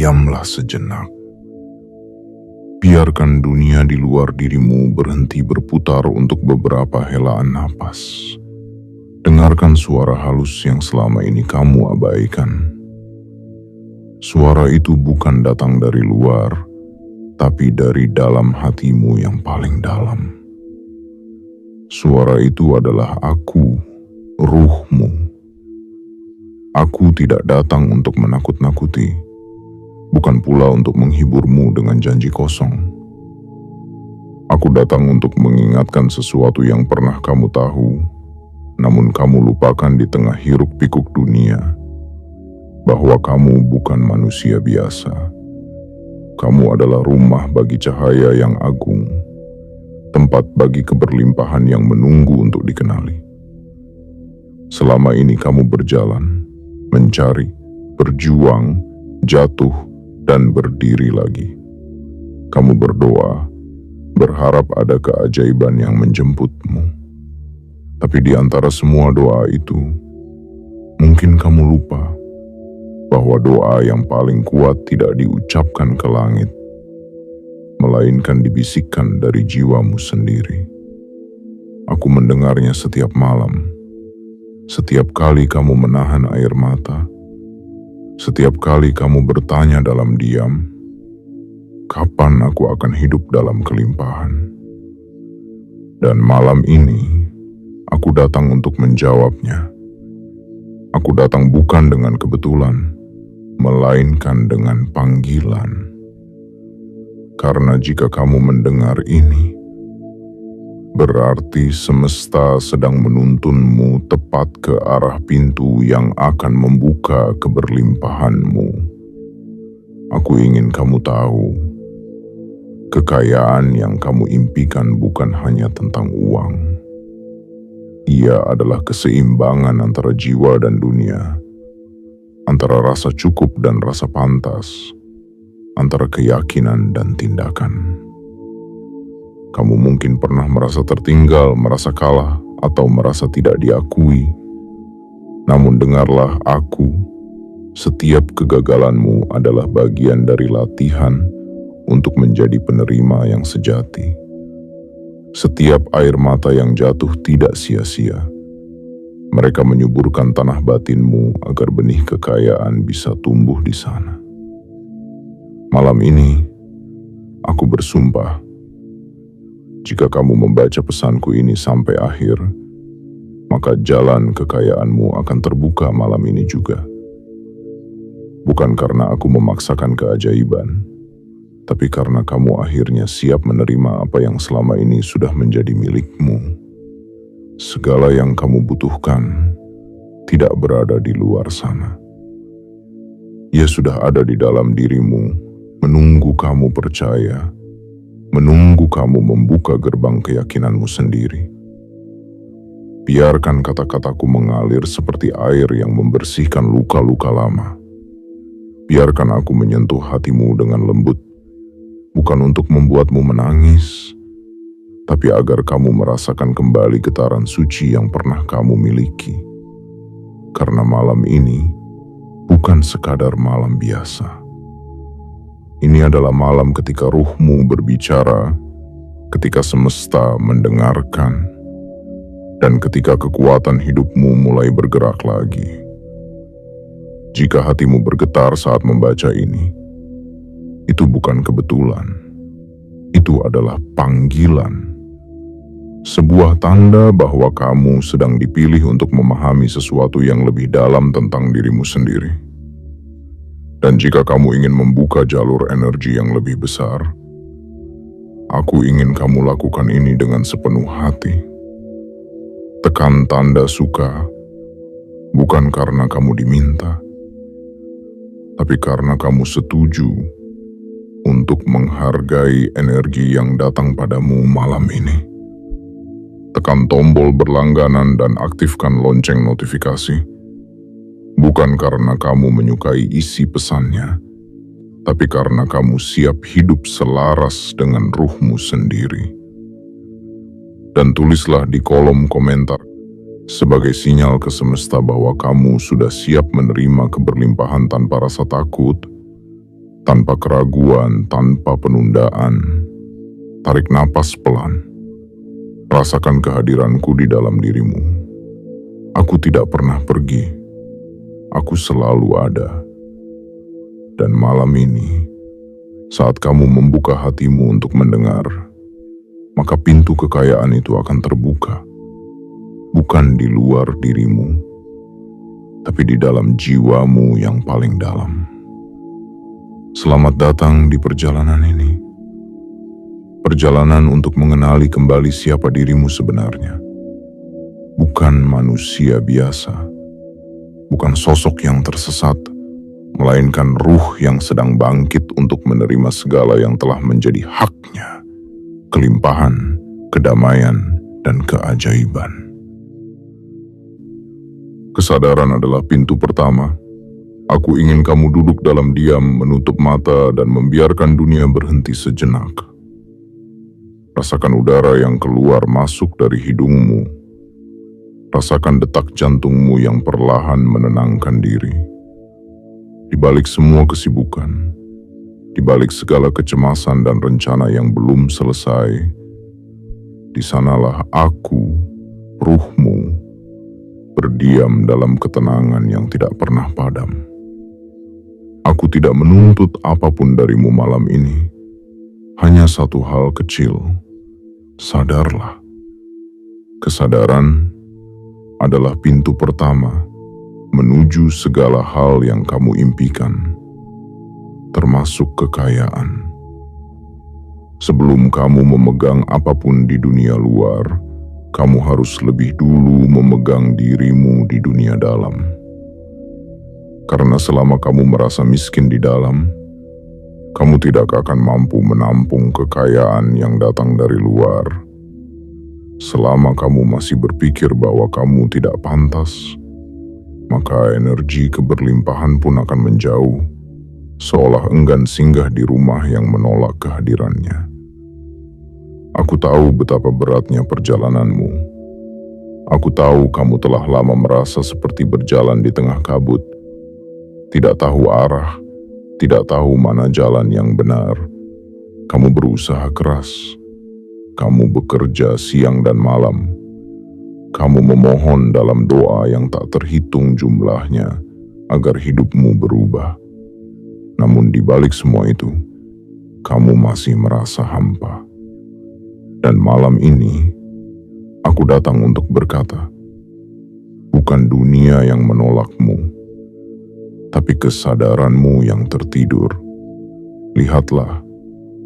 diamlah sejenak. Biarkan dunia di luar dirimu berhenti berputar untuk beberapa helaan napas. Dengarkan suara halus yang selama ini kamu abaikan. Suara itu bukan datang dari luar, tapi dari dalam hatimu yang paling dalam. Suara itu adalah aku, ruhmu. Aku tidak datang untuk menakut-nakuti, bukan pula untuk menghiburmu dengan janji kosong. Aku datang untuk mengingatkan sesuatu yang pernah kamu tahu, namun kamu lupakan di tengah hiruk-pikuk dunia, bahwa kamu bukan manusia biasa. Kamu adalah rumah bagi cahaya yang agung, tempat bagi keberlimpahan yang menunggu untuk dikenali. Selama ini kamu berjalan, mencari, berjuang, jatuh, dan berdiri lagi. Kamu berdoa, berharap ada keajaiban yang menjemputmu. Tapi di antara semua doa itu, mungkin kamu lupa bahwa doa yang paling kuat tidak diucapkan ke langit, melainkan dibisikkan dari jiwamu sendiri. Aku mendengarnya setiap malam. Setiap kali kamu menahan air mata, setiap kali kamu bertanya dalam diam, kapan aku akan hidup dalam kelimpahan? Dan malam ini, aku datang untuk menjawabnya. Aku datang bukan dengan kebetulan, melainkan dengan panggilan. Karena jika kamu mendengar ini, berarti semesta sedang menuntunmu tepat ke arah pintu yang akan membuka keberlimpahanmu. Aku ingin kamu tahu, kekayaan yang kamu impikan bukan hanya tentang uang. Ia adalah keseimbangan antara jiwa dan dunia, antara rasa cukup dan rasa pantas, antara keyakinan dan tindakan. Kamu mungkin pernah merasa tertinggal, merasa kalah, atau merasa tidak diakui. Namun dengarlah aku, setiap kegagalanmu adalah bagian dari latihan untuk menjadi penerima yang sejati. Setiap air mata yang jatuh tidak sia-sia. Mereka menyuburkan tanah batinmu agar benih kekayaan bisa tumbuh di sana. Malam ini, aku bersumpah, jika kamu membaca pesanku ini sampai akhir, maka jalan kekayaanmu akan terbuka malam ini juga. Bukan karena aku memaksakan keajaiban, tapi karena kamu akhirnya siap menerima apa yang selama ini sudah menjadi milikmu. Segala yang kamu butuhkan tidak berada di luar sana. Ia sudah ada di dalam dirimu, menunggu kamu percaya, menunggu kamu membuka gerbang keyakinanmu sendiri. Biarkan kata-kataku mengalir seperti air yang membersihkan luka-luka lama. Biarkan aku menyentuh hatimu dengan lembut, bukan untuk membuatmu menangis, tapi agar kamu merasakan kembali getaran suci yang pernah kamu miliki. Karena malam ini bukan sekadar malam biasa. Ini adalah malam ketika ruhmu berbicara, ketika semesta mendengarkan, dan ketika kekuatan hidupmu mulai bergerak lagi. Jika hatimu bergetar saat membaca ini, itu bukan kebetulan. Itu adalah panggilan. Sebuah tanda bahwa kamu sedang dipilih untuk memahami sesuatu yang lebih dalam tentang dirimu sendiri. Dan jika kamu ingin membuka jalur energi yang lebih besar, aku ingin kamu lakukan ini dengan sepenuh hati. Tekan tanda suka, bukan karena kamu diminta, tapi karena kamu setuju untuk menghargai energi yang datang padamu malam ini. Tekan tombol berlangganan dan aktifkan lonceng notifikasi. Bukan karena kamu menyukai isi pesannya, tapi karena kamu siap hidup selaras dengan ruhmu sendiri. Dan tulislah di kolom komentar sebagai sinyal ke semesta bahwa kamu sudah siap menerima keberlimpahan tanpa rasa takut, Tanpa keraguan, tanpa penundaan, tarik napas pelan. Rasakan kehadiranku di dalam dirimu. Aku tidak pernah pergi. Aku selalu ada. Dan malam ini, saat kamu membuka hatimu untuk mendengar, maka pintu kekayaan itu akan terbuka. Bukan di luar dirimu, tapi di dalam jiwamu yang paling dalam. Selamat datang di perjalanan ini. Perjalanan untuk mengenali kembali siapa dirimu sebenarnya. Bukan manusia biasa. Bukan sosok yang tersesat, melainkan ruh yang sedang bangkit untuk menerima segala yang telah menjadi haknya. Kelimpahan, kedamaian, dan keajaiban. Kesadaran adalah pintu pertama. Aku ingin kamu duduk dalam diam, menutup mata, dan membiarkan dunia berhenti sejenak. Rasakan udara yang keluar masuk dari hidungmu. Rasakan detak jantungmu yang perlahan menenangkan diri. Di balik semua kesibukan, di balik segala kecemasan dan rencana yang belum selesai, di sanalah aku, ruhmu, berdiam dalam ketenangan yang tidak pernah padam. Aku tidak menuntut apapun darimu malam ini. Hanya satu hal kecil. Sadarlah. Kesadaran adalah pintu pertama menuju segala hal yang kamu impikan, termasuk kekayaan. Sebelum kamu memegang apapun di dunia luar, kamu harus lebih dulu memegang dirimu di dunia dalam. Karena selama kamu merasa miskin di dalam, kamu tidak akan mampu menampung kekayaan yang datang dari luar. Selama kamu masih berpikir bahwa kamu tidak pantas, maka energi keberlimpahan pun akan menjauh, seolah enggan singgah di rumah yang menolak kehadirannya. Aku tahu betapa beratnya perjalananmu. Aku tahu kamu telah lama merasa seperti berjalan di tengah kabut, tidak tahu arah, tidak tahu mana jalan yang benar. Kamu berusaha keras. Kamu bekerja siang dan malam. Kamu memohon dalam doa yang tak terhitung jumlahnya agar hidupmu berubah. Namun di balik semua itu, kamu masih merasa hampa. Dan malam ini, aku datang untuk berkata, bukan dunia yang menolakmu, tapi kesadaranmu yang tertidur. Lihatlah,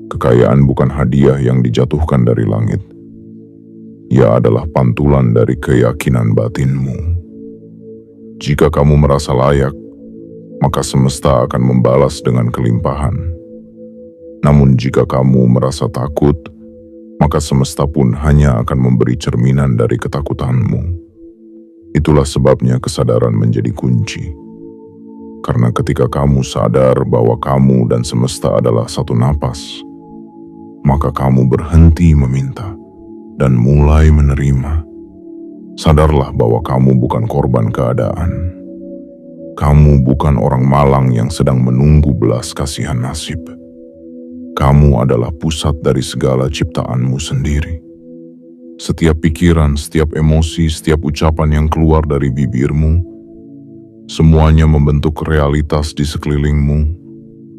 kekayaan bukan hadiah yang dijatuhkan dari langit. Ia adalah pantulan dari keyakinan batinmu. Jika kamu merasa layak, maka semesta akan membalas dengan kelimpahan. Namun jika kamu merasa takut, maka semesta pun hanya akan memberi cerminan dari ketakutanmu. Itulah sebabnya kesadaran menjadi kunci. Karena ketika kamu sadar bahwa kamu dan semesta adalah satu napas, maka kamu berhenti meminta dan mulai menerima. Sadarlah bahwa kamu bukan korban keadaan. Kamu bukan orang malang yang sedang menunggu belas kasihan nasib. Kamu adalah pusat dari segala ciptaanmu sendiri. Setiap pikiran, setiap emosi, setiap ucapan yang keluar dari bibirmu, semuanya membentuk realitas di sekelilingmu.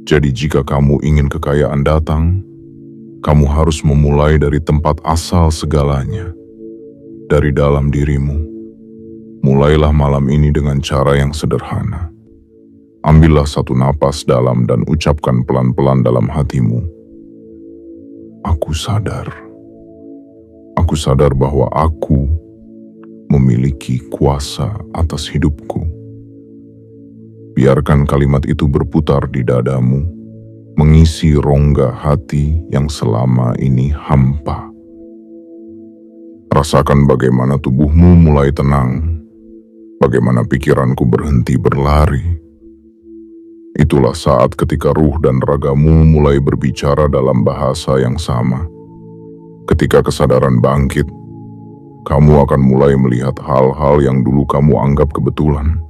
Jadi jika kamu ingin kekayaan datang, kamu harus memulai dari tempat asal segalanya, dari dalam dirimu. Mulailah malam ini dengan cara yang sederhana. Ambillah satu napas dalam dan ucapkan pelan-pelan dalam hatimu. Aku sadar. Aku sadar bahwa aku memiliki kuasa atas hidupku. Biarkan kalimat itu berputar di dadamu, mengisi rongga hati yang selama ini hampa. Rasakan bagaimana tubuhmu mulai tenang, bagaimana pikiranku berhenti berlari. Itulah saat ketika ruh dan ragamu mulai berbicara dalam bahasa yang sama. Ketika kesadaran bangkit, kamu akan mulai melihat hal-hal yang dulu kamu anggap kebetulan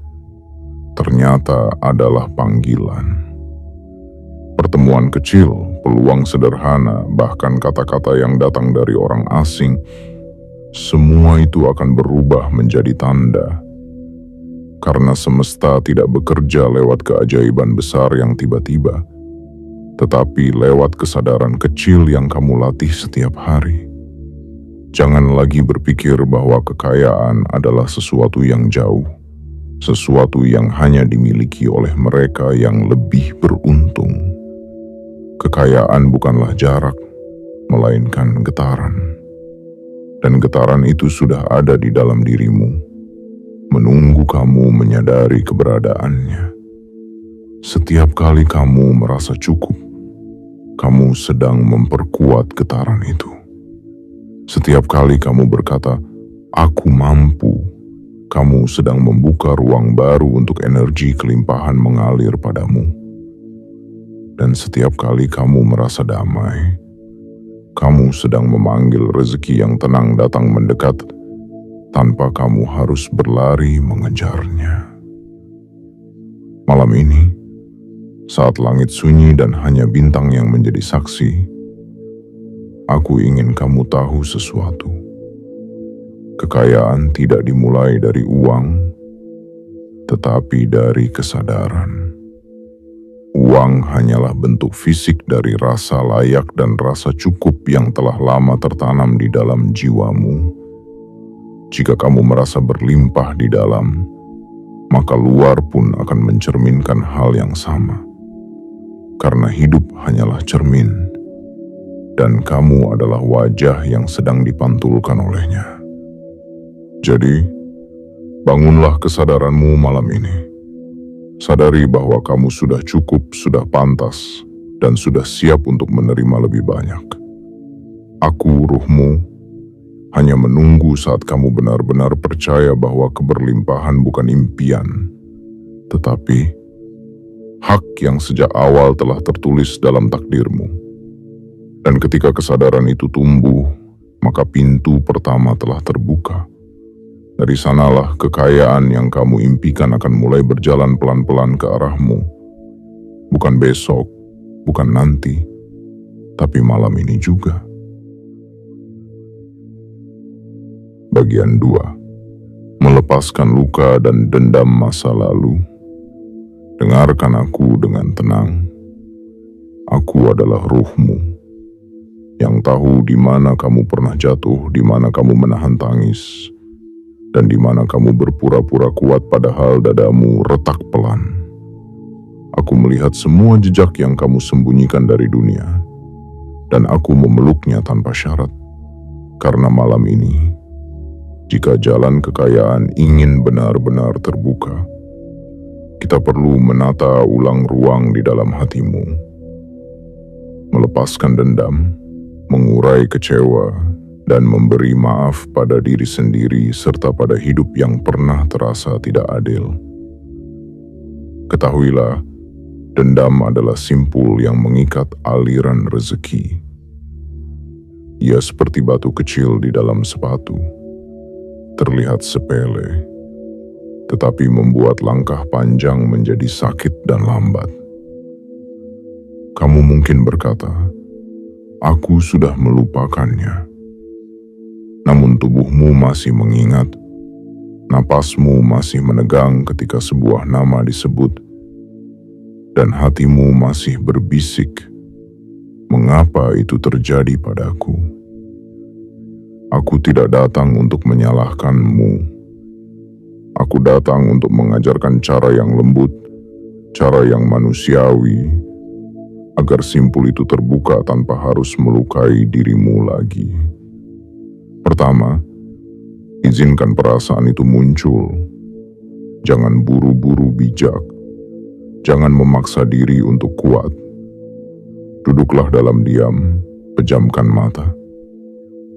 ternyata adalah panggilan. Pertemuan kecil, peluang sederhana, bahkan kata-kata yang datang dari orang asing, semua itu akan berubah menjadi tanda. Karena semesta tidak bekerja lewat keajaiban besar yang tiba-tiba, tetapi lewat kesadaran kecil yang kamu latih setiap hari. Jangan lagi berpikir bahwa kekayaan adalah sesuatu yang jauh, sesuatu yang hanya dimiliki oleh mereka yang lebih beruntung. Kekayaan bukanlah jarak, melainkan getaran. Dan getaran itu sudah ada di dalam dirimu, menunggu kamu menyadari keberadaannya. Setiap kali kamu merasa cukup, kamu sedang memperkuat getaran itu. Setiap kali kamu berkata, "Aku mampu," kamu sedang membuka ruang baru untuk energi kelimpahan mengalir padamu. Dan setiap kali kamu merasa damai, kamu sedang memanggil rezeki yang tenang datang mendekat tanpa kamu harus berlari mengejarnya. Malam ini, saat langit sunyi dan hanya bintang yang menjadi saksi, aku ingin kamu tahu sesuatu. Kekayaan tidak dimulai dari uang, tetapi dari kesadaran. Uang hanyalah bentuk fisik dari rasa layak dan rasa cukup yang telah lama tertanam di dalam jiwamu. Jika kamu merasa berlimpah di dalam, maka luar pun akan mencerminkan hal yang sama. Karena hidup hanyalah cermin, dan kamu adalah wajah yang sedang dipantulkan olehnya. Jadi, bangunlah kesadaranmu malam ini. Sadari bahwa kamu sudah cukup, sudah pantas, dan sudah siap untuk menerima lebih banyak. Aku, ruhmu, hanya menunggu saat kamu benar-benar percaya bahwa keberlimpahan bukan impian, tetapi hak yang sejak awal telah tertulis dalam takdirmu. Dan ketika kesadaran itu tumbuh, maka pintu pertama telah terbuka. Dari sanalah kekayaan yang kamu impikan akan mulai berjalan pelan-pelan ke arahmu. Bukan besok, bukan nanti, tapi malam ini juga. Bagian 2. Melepaskan luka dan dendam masa lalu. Dengarkan aku dengan tenang. Aku adalah ruhmu, yang tahu di mana kamu pernah jatuh, di mana kamu menahan tangis, dan di mana kamu berpura-pura kuat padahal dadamu retak pelan. Aku melihat semua jejak yang kamu sembunyikan dari dunia, dan aku memeluknya tanpa syarat. Karena malam ini, jika jalan kekayaan ingin benar-benar terbuka, kita perlu menata ulang ruang di dalam hatimu. Melepaskan dendam, mengurai kecewa, dan memberi maaf pada diri sendiri serta pada hidup yang pernah terasa tidak adil. Ketahuilah, dendam adalah simpul yang mengikat aliran rezeki. Ia seperti batu kecil di dalam sepatu. Terlihat sepele, tetapi membuat langkah panjang menjadi sakit dan lambat. Kamu mungkin berkata, "Aku sudah melupakannya." Namun tubuhmu masih mengingat, napasmu masih menegang ketika sebuah nama disebut, dan hatimu masih berbisik, "Mengapa itu terjadi padaku?" Aku tidak datang untuk menyalahkanmu. Aku datang untuk mengajarkan cara yang lembut, cara yang manusiawi, agar simpul itu terbuka tanpa harus melukai dirimu lagi. Pertama, izinkan perasaan itu muncul. Jangan buru-buru bijak. Jangan memaksa diri untuk kuat. Duduklah dalam diam, pejamkan mata,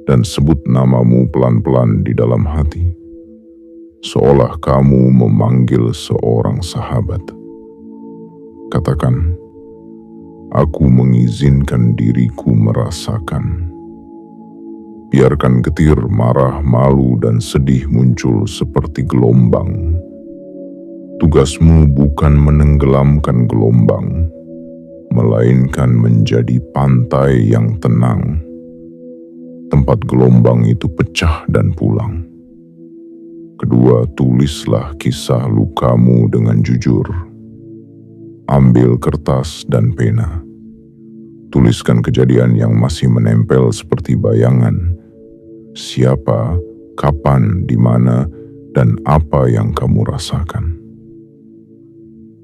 dan sebut namamu pelan-pelan di dalam hati, seolah kamu memanggil seorang sahabat. Katakan, "Aku mengizinkan diriku merasakan." Biarkan getir, marah, malu, dan sedih muncul seperti gelombang. Tugasmu bukan menenggelamkan gelombang, melainkan menjadi pantai yang tenang, tempat gelombang itu pecah dan pulang. Kedua, tulislah kisah lukamu dengan jujur. Ambil kertas dan pena. Tuliskan kejadian yang masih menempel seperti bayangan. Siapa, kapan, di mana, dan apa yang kamu rasakan.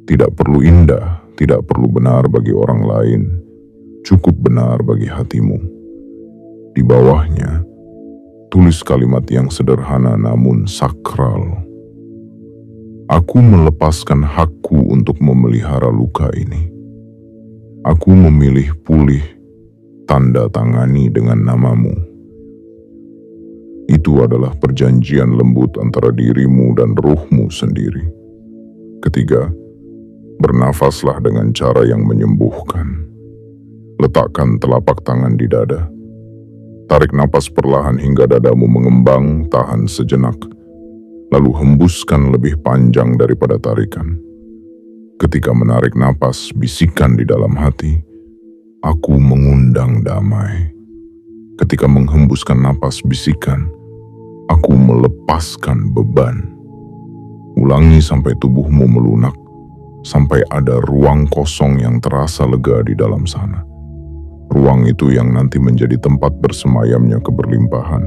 Tidak perlu indah, tidak perlu benar bagi orang lain, cukup benar bagi hatimu. Di bawahnya, tulis kalimat yang sederhana namun sakral. Aku melepaskan hakku untuk memelihara luka ini. Aku memilih pulih, tanda tangani dengan namamu. Itu adalah perjanjian lembut antara dirimu dan ruhmu sendiri. Ketiga, bernafaslah dengan cara yang menyembuhkan. Letakkan telapak tangan di dada. Tarik napas perlahan hingga dadamu mengembang, tahan sejenak. Lalu hembuskan lebih panjang daripada tarikan. Ketika menarik napas, bisikan di dalam hati, aku mengundang damai. Ketika menghembuskan napas, bisikan, aku melepaskan beban. Ulangi sampai tubuhmu melunak, sampai ada ruang kosong yang terasa lega di dalam sana. Ruang itu yang nanti menjadi tempat bersemayamnya keberlimpahan.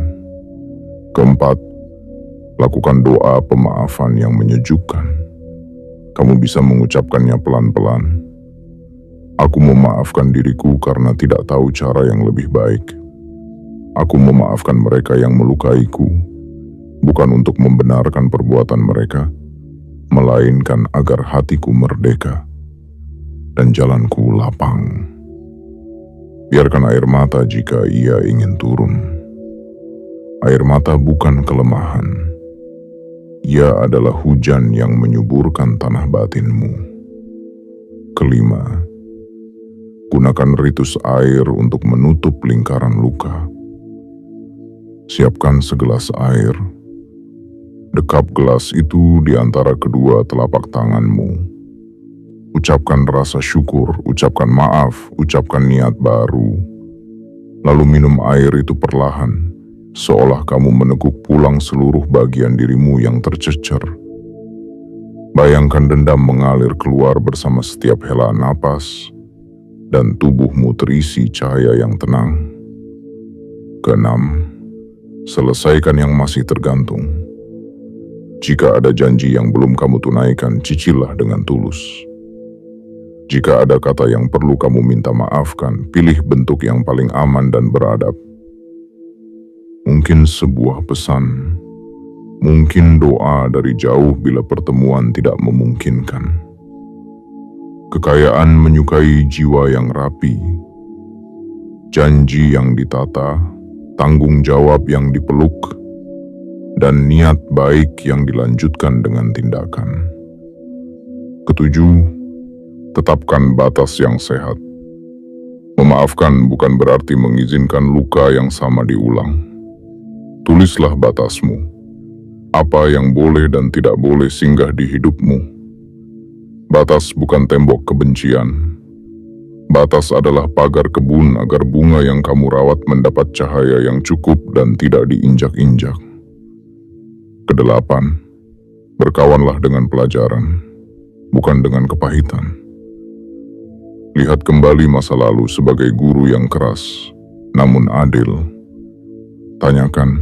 Keempat, lakukan doa pemaafan yang menyejukkan. Kamu bisa mengucapkannya pelan-pelan. Aku memaafkan diriku karena tidak tahu cara yang lebih baik. Aku memaafkan mereka yang melukaiku, bukan untuk membenarkan perbuatan mereka, melainkan agar hatiku merdeka dan jalanku lapang. Biarkan air mata jika ia ingin turun. Air mata bukan kelemahan. Ia adalah hujan yang menyuburkan tanah batinmu. Kelima, gunakan ritus air untuk menutup lingkaran luka. Siapkan segelas air. Dekap gelas itu di antara kedua telapak tanganmu. Ucapkan rasa syukur, ucapkan maaf, ucapkan niat baru. Lalu minum air itu perlahan, seolah kamu meneguk pulang seluruh bagian dirimu yang tercecer. Bayangkan dendam mengalir keluar bersama setiap hela napas, dan tubuhmu terisi cahaya yang tenang. Keenam, selesaikan yang masih tergantung. Jika ada janji yang belum kamu tunaikan, cicilah dengan tulus. Jika ada kata yang perlu kamu minta maafkan, pilih bentuk yang paling aman dan beradab. Mungkin sebuah pesan, mungkin doa dari jauh bila pertemuan tidak memungkinkan. Kekayaan menyukai jiwa yang rapi, janji yang ditata, tanggung jawab yang dipeluk, dan niat baik yang dilanjutkan dengan tindakan. Ketujuh, tetapkan batas yang sehat. Memaafkan bukan berarti mengizinkan luka yang sama diulang. Tulislah batasmu, apa yang boleh dan tidak boleh singgah di hidupmu. Batas bukan tembok kebencian. Batas adalah pagar kebun agar bunga yang kamu rawat mendapat cahaya yang cukup dan tidak diinjak-injak. Kedelapan, berkawanlah dengan pelajaran, bukan dengan kepahitan. Lihat kembali masa lalu sebagai guru yang keras, namun adil. Tanyakan,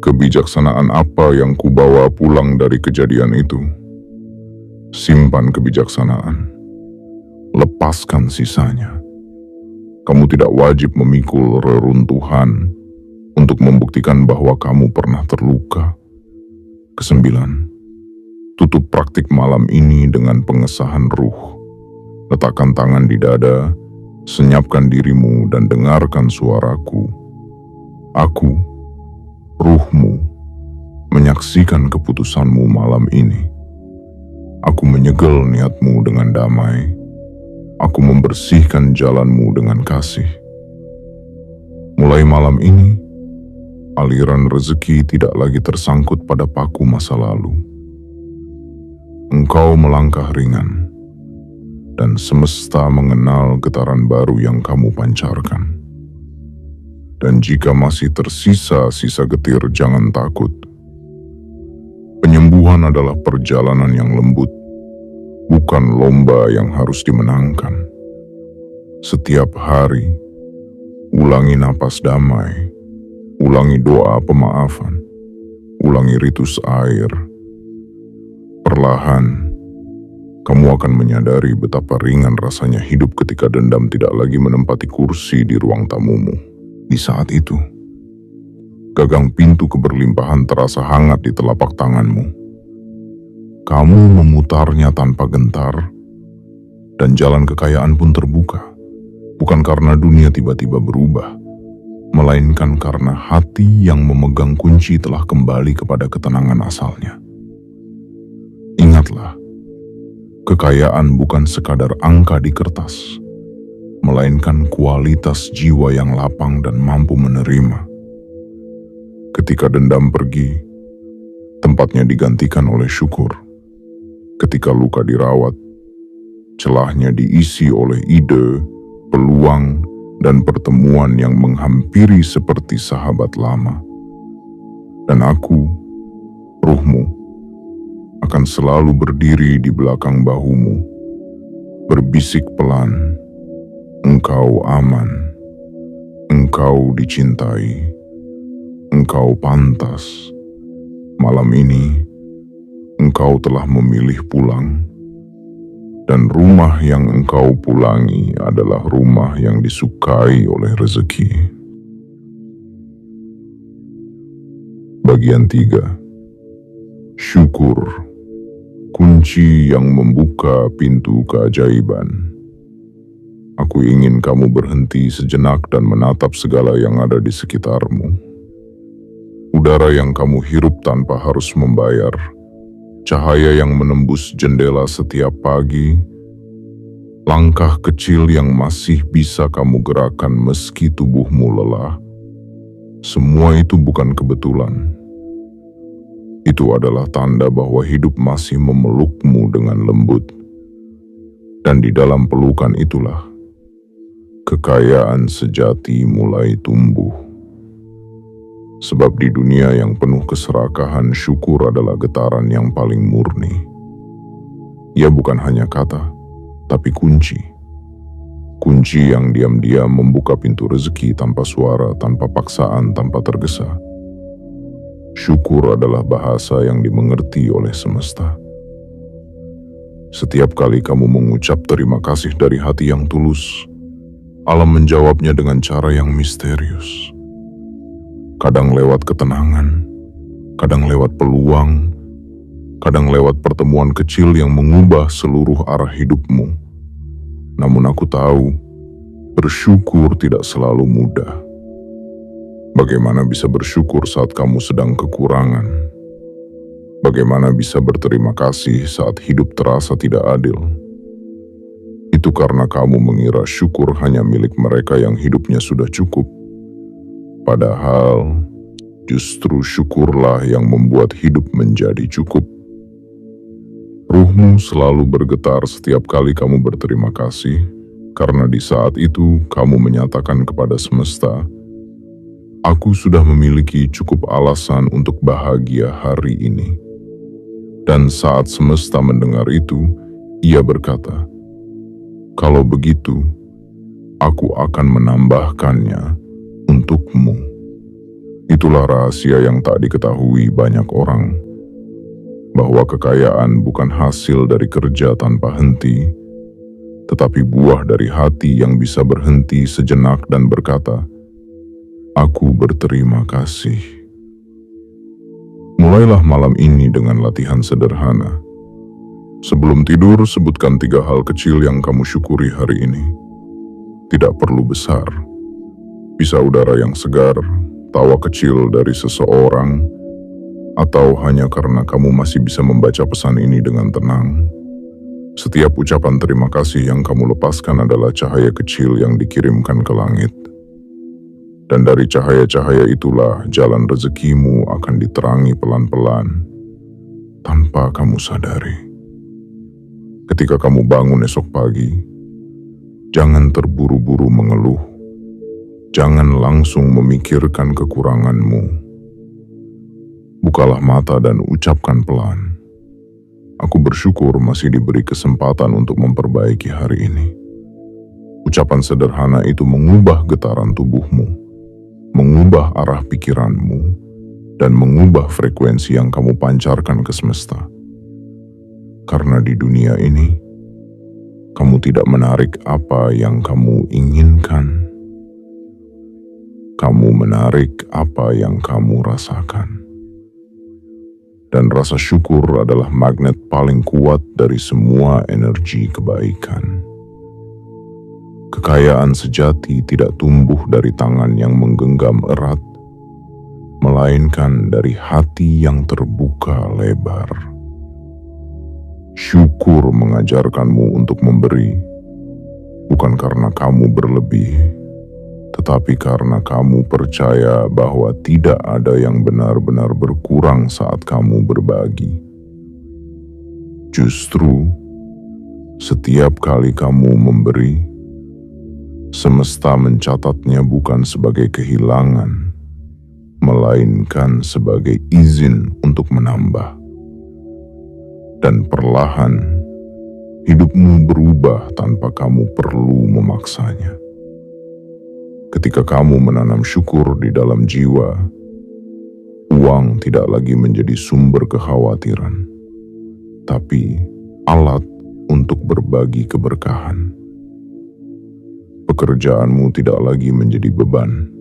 kebijaksanaan apa yang kubawa pulang dari kejadian itu? Simpan kebijaksanaan. Lepaskan sisanya. Kamu tidak wajib memikul reruntuhan untuk membuktikan bahwa kamu pernah terluka. Kesembilan, tutup praktik malam ini dengan pengesahan ruh. Letakkan tangan di dada, senyapkan dirimu dan dengarkan suaraku. Aku, ruhmu, menyaksikan keputusanmu malam ini. Aku menyegel niatmu dengan damai. Aku membersihkan jalanmu dengan kasih. Mulai malam ini, aliran rezeki tidak lagi tersangkut pada paku masa lalu. Engkau melangkah ringan, dan dan semesta mengenal getaran baru yang kamu pancarkan. Dan jika masih tersisa sisa getir, jangan takut. Penyembuhan adalah perjalanan yang lembut, bukan lomba yang harus dimenangkan. Setiap hari, ulangi napas damai, ulangi doa pemaafan, ulangi ritus air. Perlahan, kamu akan menyadari betapa ringan rasanya hidup ketika dendam tidak lagi menempati kursi di ruang tamumu. Di saat itu, gagang pintu keberlimpahan terasa hangat di telapak tanganmu. Kamu memutarnya tanpa gentar, dan jalan kekayaan pun terbuka. Bukan karena dunia tiba-tiba berubah, melainkan karena hati yang memegang kunci telah kembali kepada ketenangan asalnya. Ingatlah, kekayaan bukan sekadar angka di kertas, melainkan kualitas jiwa yang lapang dan mampu menerima. Ketika dendam pergi, tempatnya digantikan oleh syukur. Ketika luka dirawat, celahnya diisi oleh ide, peluang, dan pertemuan yang menghampiri seperti sahabat lama. Dan aku, ruhmu, akan selalu berdiri di belakang bahumu, berbisik pelan, engkau aman, engkau dicintai, engkau pantas. Malam ini, engkau telah memilih pulang, dan rumah yang engkau pulangi adalah rumah yang disukai oleh rezeki. Bagian 3. Syukur, kunci yang membuka pintu keajaiban. Aku ingin kamu berhenti sejenak dan menatap segala yang ada di sekitarmu. Udara yang kamu hirup tanpa harus membayar, cahaya yang menembus jendela setiap pagi, langkah kecil yang masih bisa kamu gerakan meski tubuhmu lelah. Semua itu bukan kebetulan. Itu adalah tanda bahwa hidup masih memelukmu dengan lembut. Dan di dalam pelukan itulah, kekayaan sejati mulai tumbuh. Sebab di dunia yang penuh keserakahan, syukur adalah getaran yang paling murni. Ia bukan hanya kata, tapi kunci. Kunci yang diam-diam membuka pintu rezeki tanpa suara, tanpa paksaan, tanpa tergesa. Syukur adalah bahasa yang dimengerti oleh semesta. Setiap kali kamu mengucap terima kasih dari hati yang tulus, alam menjawabnya dengan cara yang misterius. Kadang lewat ketenangan, kadang lewat peluang, kadang lewat pertemuan kecil yang mengubah seluruh arah hidupmu. Namun aku tahu, bersyukur tidak selalu mudah. Bagaimana bisa bersyukur saat kamu sedang kekurangan? Bagaimana bisa berterima kasih saat hidup terasa tidak adil? Itu karena kamu mengira syukur hanya milik mereka yang hidupnya sudah cukup. Padahal, justru syukurlah yang membuat hidup menjadi cukup. Ruhmu selalu bergetar setiap kali kamu berterima kasih, karena di saat itu kamu menyatakan kepada semesta, aku sudah memiliki cukup alasan untuk bahagia hari ini. Dan saat semesta mendengar itu, ia berkata, kalau begitu, aku akan menambahkannya untukmu. Itulah rahasia yang tak diketahui banyak orang, bahwa kekayaan bukan hasil dari kerja tanpa henti, tetapi buah dari hati yang bisa berhenti sejenak dan berkata, aku berterima kasih. Mulailah malam ini dengan latihan sederhana. Sebelum tidur, sebutkan 3 hal kecil yang kamu syukuri hari ini. Tidak perlu besar. Bisa udara yang segar, tawa kecil dari seseorang, atau hanya karena kamu masih bisa membaca pesan ini dengan tenang. Setiap ucapan terima kasih yang kamu lepaskan adalah cahaya kecil yang dikirimkan ke langit. Dan dari cahaya-cahaya itulah jalan rezekimu akan diterangi pelan-pelan, tanpa kamu sadari. Ketika kamu bangun esok pagi, jangan terburu-buru mengeluh. Jangan langsung memikirkan kekuranganmu. Bukalah mata dan ucapkan pelan, "Aku bersyukur masih diberi kesempatan untuk memperbaiki hari ini." Ucapan sederhana itu mengubah getaran tubuhmu, mengubah arah pikiranmu, dan mengubah frekuensi yang kamu pancarkan ke semesta. Karena di dunia ini, kamu tidak menarik apa yang kamu inginkan. Kamu menarik apa yang kamu rasakan. Dan rasa syukur adalah magnet paling kuat dari semua energi kebaikan. Kekayaan sejati tidak tumbuh dari tangan yang menggenggam erat, melainkan dari hati yang terbuka lebar. Syukur mengajarkanmu untuk memberi, bukan karena kamu berlebih, tetapi karena kamu percaya bahwa tidak ada yang benar-benar berkurang saat kamu berbagi. Justru, setiap kali kamu memberi, semesta mencatatnya bukan sebagai kehilangan, melainkan sebagai izin untuk menambah. Dan perlahan, hidupmu berubah tanpa kamu perlu memaksanya. Ketika kamu menanam syukur di dalam jiwa, uang tidak lagi menjadi sumber kekhawatiran, tapi alat untuk berbagi keberkahan. Pekerjaanmu tidak lagi menjadi beban,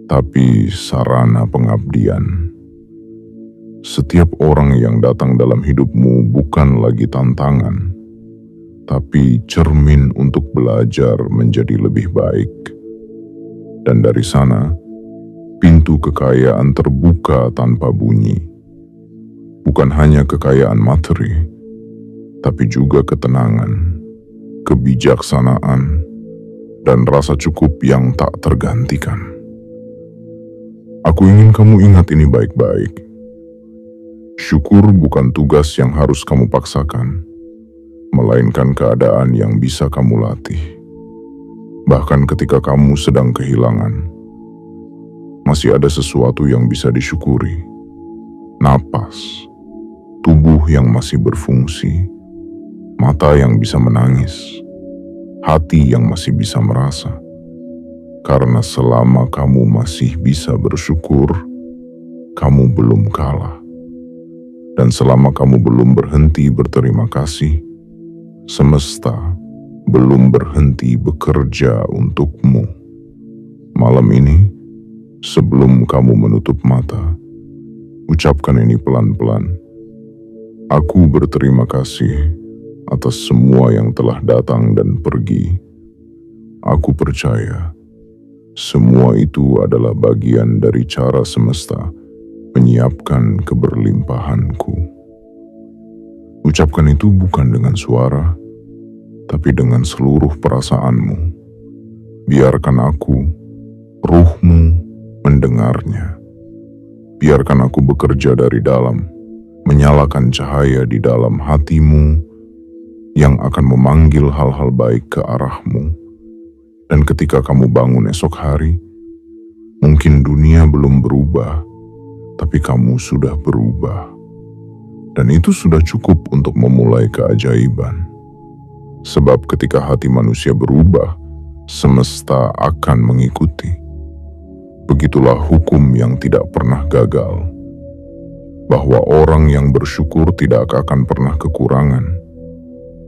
tapi sarana pengabdian. Setiap orang yang datang dalam hidupmu bukan lagi tantangan, tapi cermin untuk belajar menjadi lebih baik. Dan dari sana, pintu kekayaan terbuka tanpa bunyi. Bukan hanya kekayaan materi, tapi juga ketenangan, kebijaksanaan, dan rasa cukup yang tak tergantikan. Aku ingin kamu ingat ini baik-baik. Syukur bukan tugas yang harus kamu paksakan, melainkan keadaan yang bisa kamu latih. Bahkan ketika kamu sedang kehilangan, masih ada sesuatu yang bisa disyukuri. Napas, tubuh yang masih berfungsi, mata yang bisa menangis, hati yang masih bisa merasa. Karena selama kamu masih bisa bersyukur, kamu belum kalah. Dan selama kamu belum berhenti berterima kasih, semesta belum berhenti bekerja untukmu. Malam ini, sebelum kamu menutup mata, ucapkan ini pelan-pelan. Aku berterima kasih atas semua yang telah datang dan pergi. Aku percaya semua itu adalah bagian dari cara semesta menyiapkan keberlimpahanku. Ucapkan itu bukan dengan suara, tapi dengan seluruh perasaanmu. Biarkan aku, ruhmu, mendengarnya. Biarkan aku bekerja dari dalam, menyalakan cahaya di dalam hatimu yang akan memanggil hal-hal baik ke arahmu. Dan ketika kamu bangun esok hari, mungkin dunia belum berubah, tapi kamu sudah berubah. Dan itu sudah cukup untuk memulai keajaiban. Sebab ketika hati manusia berubah, semesta akan mengikuti. Begitulah hukum yang tidak pernah gagal, bahwa orang yang bersyukur tidak akan pernah kekurangan,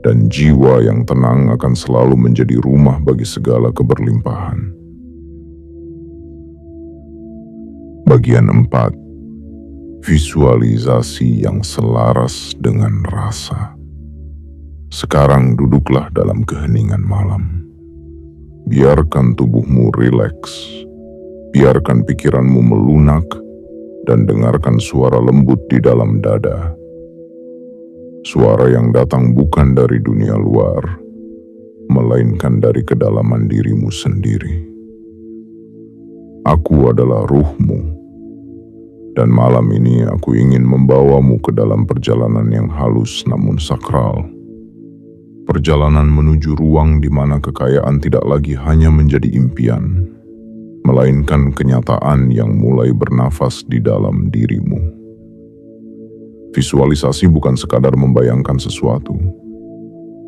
dan jiwa yang tenang akan selalu menjadi rumah bagi segala keberlimpahan. Bagian 4. Visualisasi yang selaras dengan rasa. Sekarang duduklah dalam keheningan malam. Biarkan tubuhmu rileks, biarkan pikiranmu melunak, dan dengarkan suara lembut di dalam dada. Suara yang datang bukan dari dunia luar, melainkan dari kedalaman dirimu sendiri. Aku adalah ruhmu. Dan malam ini aku ingin membawamu ke dalam perjalanan yang halus namun sakral. Perjalanan menuju ruang di mana kekayaan tidak lagi hanya menjadi impian, melainkan kenyataan yang mulai bernafas di dalam dirimu. Visualisasi bukan sekadar membayangkan sesuatu,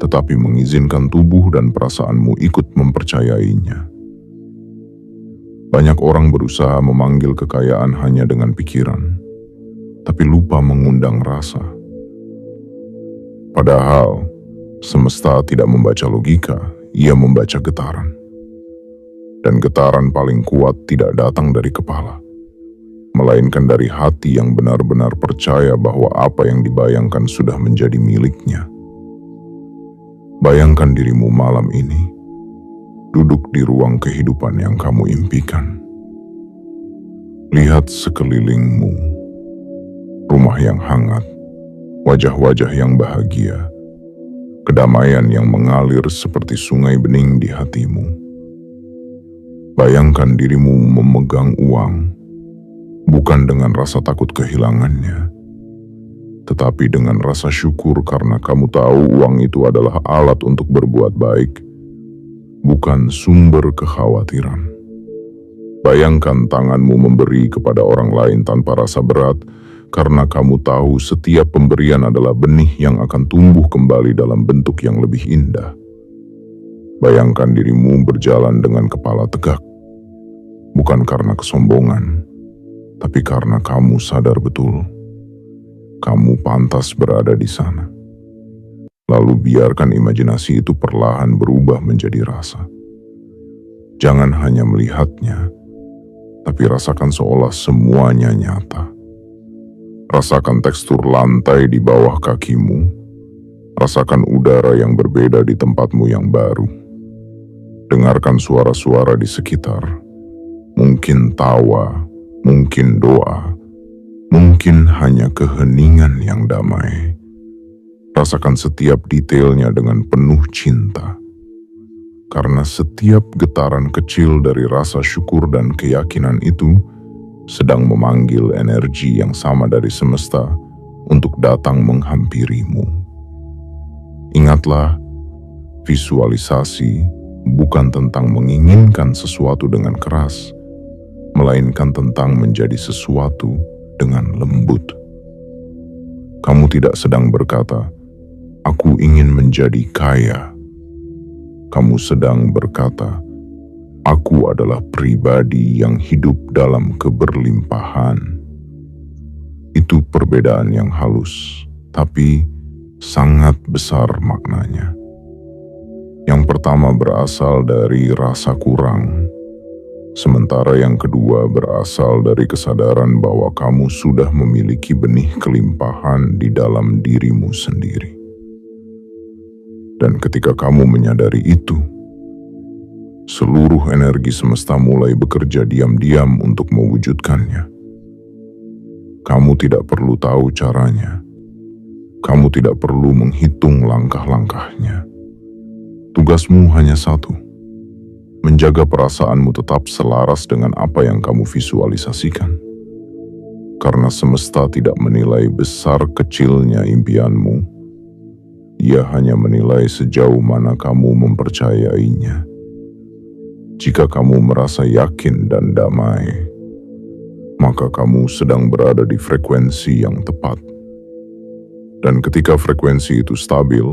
tetapi mengizinkan tubuh dan perasaanmu ikut mempercayainya. Banyak orang berusaha memanggil kekayaan hanya dengan pikiran, tapi lupa mengundang rasa. Padahal, semesta tidak membaca logika, ia membaca getaran. Dan getaran paling kuat tidak datang dari kepala, melainkan dari hati yang benar-benar percaya bahwa apa yang dibayangkan sudah menjadi miliknya. Bayangkan dirimu malam ini, duduk di ruang kehidupan yang kamu impikan. Lihat sekelilingmu, rumah yang hangat, wajah-wajah yang bahagia, kedamaian yang mengalir seperti sungai bening di hatimu. Bayangkan dirimu memegang uang, bukan dengan rasa takut kehilangannya, tetapi dengan rasa syukur karena kamu tahu uang itu adalah alat untuk berbuat baik, bukan sumber kekhawatiran. Bayangkan tanganmu memberi kepada orang lain tanpa rasa berat, karena kamu tahu setiap pemberian adalah benih yang akan tumbuh kembali dalam bentuk yang lebih indah. Bayangkan dirimu berjalan dengan kepala tegak, bukan karena kesombongan, tapi karena kamu sadar betul, kamu pantas berada di sana. Lalu biarkan imajinasi itu perlahan berubah menjadi rasa. Jangan hanya melihatnya, tapi rasakan seolah semuanya nyata. Rasakan tekstur lantai di bawah kakimu, rasakan udara yang berbeda di tempatmu yang baru. Dengarkan suara-suara di sekitar, mungkin tawa, mungkin doa, mungkin hanya keheningan yang damai. Rasakan setiap detailnya dengan penuh cinta. Karena setiap getaran kecil dari rasa syukur dan keyakinan itu sedang memanggil energi yang sama dari semesta untuk datang menghampirimu. Ingatlah, visualisasi bukan tentang menginginkan sesuatu dengan keras, melainkan tentang menjadi sesuatu dengan lembut. Kamu tidak sedang berkata, "Aku ingin menjadi kaya." Kamu sedang berkata, "Aku adalah pribadi yang hidup dalam keberlimpahan." Itu perbedaan yang halus, tapi sangat besar maknanya. Yang pertama berasal dari rasa kurang, sementara yang kedua berasal dari kesadaran bahwa kamu sudah memiliki benih kelimpahan di dalam dirimu sendiri. Dan ketika kamu menyadari itu, seluruh energi semesta mulai bekerja diam-diam untuk mewujudkannya. Kamu tidak perlu tahu caranya. Kamu tidak perlu menghitung langkah-langkahnya. Tugasmu hanya satu, menjaga perasaanmu tetap selaras dengan apa yang kamu visualisasikan. Karena semesta tidak menilai besar kecilnya impianmu, ia hanya menilai sejauh mana kamu mempercayainya. Jika kamu merasa yakin dan damai, maka kamu sedang berada di frekuensi yang tepat. Dan ketika frekuensi itu stabil,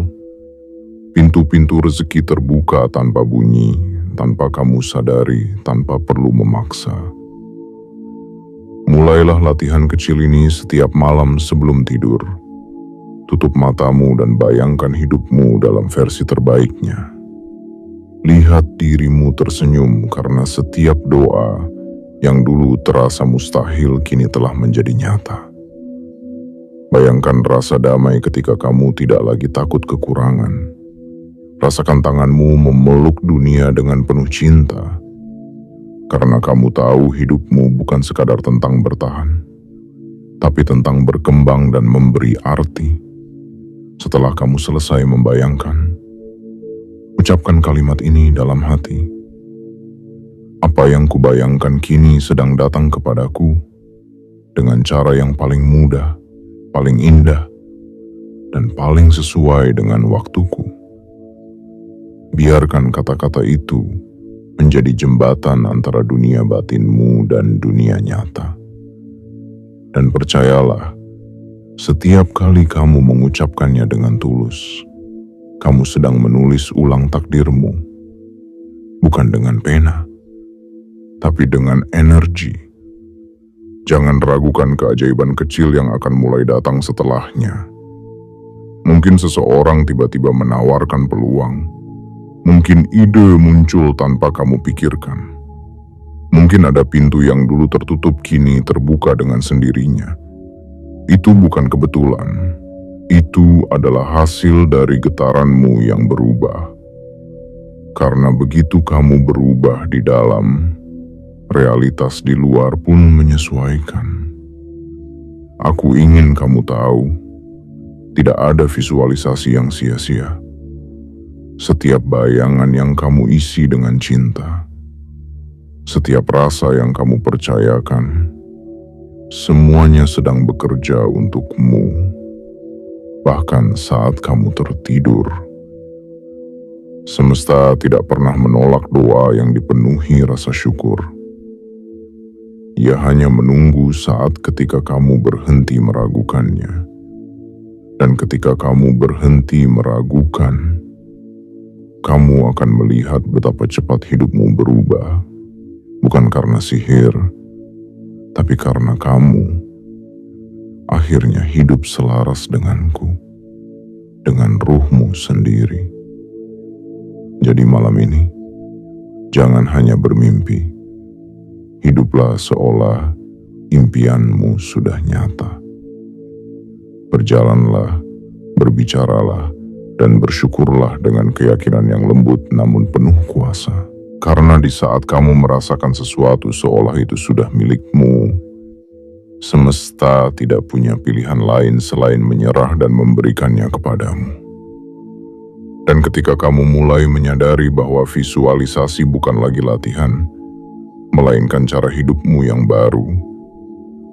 pintu-pintu rezeki terbuka tanpa bunyi, tanpa kamu sadari, tanpa perlu memaksa. Mulailah latihan kecil ini setiap malam sebelum tidur. Tutup matamu dan bayangkan hidupmu dalam versi terbaiknya. Lihat dirimu tersenyum karena setiap doa yang dulu terasa mustahil kini telah menjadi nyata. Bayangkan rasa damai ketika kamu tidak lagi takut kekurangan. Rasakan tanganmu memeluk dunia dengan penuh cinta. Karena kamu tahu hidupmu bukan sekadar tentang bertahan, tapi tentang berkembang dan memberi arti. Setelah kamu selesai membayangkan, ucapkan kalimat ini dalam hati. Apa yang kubayangkan kini sedang datang kepadaku dengan cara yang paling mudah, paling indah, dan paling sesuai dengan waktuku. Biarkan kata-kata itu menjadi jembatan antara dunia batinmu dan dunia nyata. Dan percayalah, setiap kali kamu mengucapkannya dengan tulus, kamu sedang menulis ulang takdirmu, bukan dengan pena, tapi dengan energi. Jangan ragukan keajaiban kecil yang akan mulai datang setelahnya. Mungkin seseorang tiba-tiba menawarkan peluang. Mungkin ide muncul tanpa kamu pikirkan. Mungkin ada pintu yang dulu tertutup kini terbuka dengan sendirinya. Itu bukan kebetulan. Itu adalah hasil dari getaranmu yang berubah. Karena begitu kamu berubah di dalam, realitas di luar pun menyesuaikan. Aku ingin kamu tahu, tidak ada visualisasi yang sia-sia. Setiap bayangan yang kamu isi dengan cinta, setiap rasa yang kamu percayakan, semuanya sedang bekerja untukmu. Bahkan saat kamu tertidur, semesta tidak pernah menolak doa yang dipenuhi rasa syukur. Ia hanya menunggu saat ketika kamu berhenti meragukannya. Dan ketika kamu berhenti meragukan, kamu akan melihat betapa cepat hidupmu berubah. Bukan karena sihir, tapi karena kamu akhirnya hidup selaras denganku, dengan ruhmu sendiri. Jadi malam ini, jangan hanya bermimpi. Hiduplah seolah impianmu sudah nyata. Berjalanlah, berbicaralah, dan bersyukurlah dengan keyakinan yang lembut namun penuh kuasa. Karena di saat kamu merasakan sesuatu seolah itu sudah milikmu, semesta tidak punya pilihan lain selain menyerah dan memberikannya kepadamu. Dan ketika kamu mulai menyadari bahwa visualisasi bukan lagi latihan, melainkan cara hidupmu yang baru,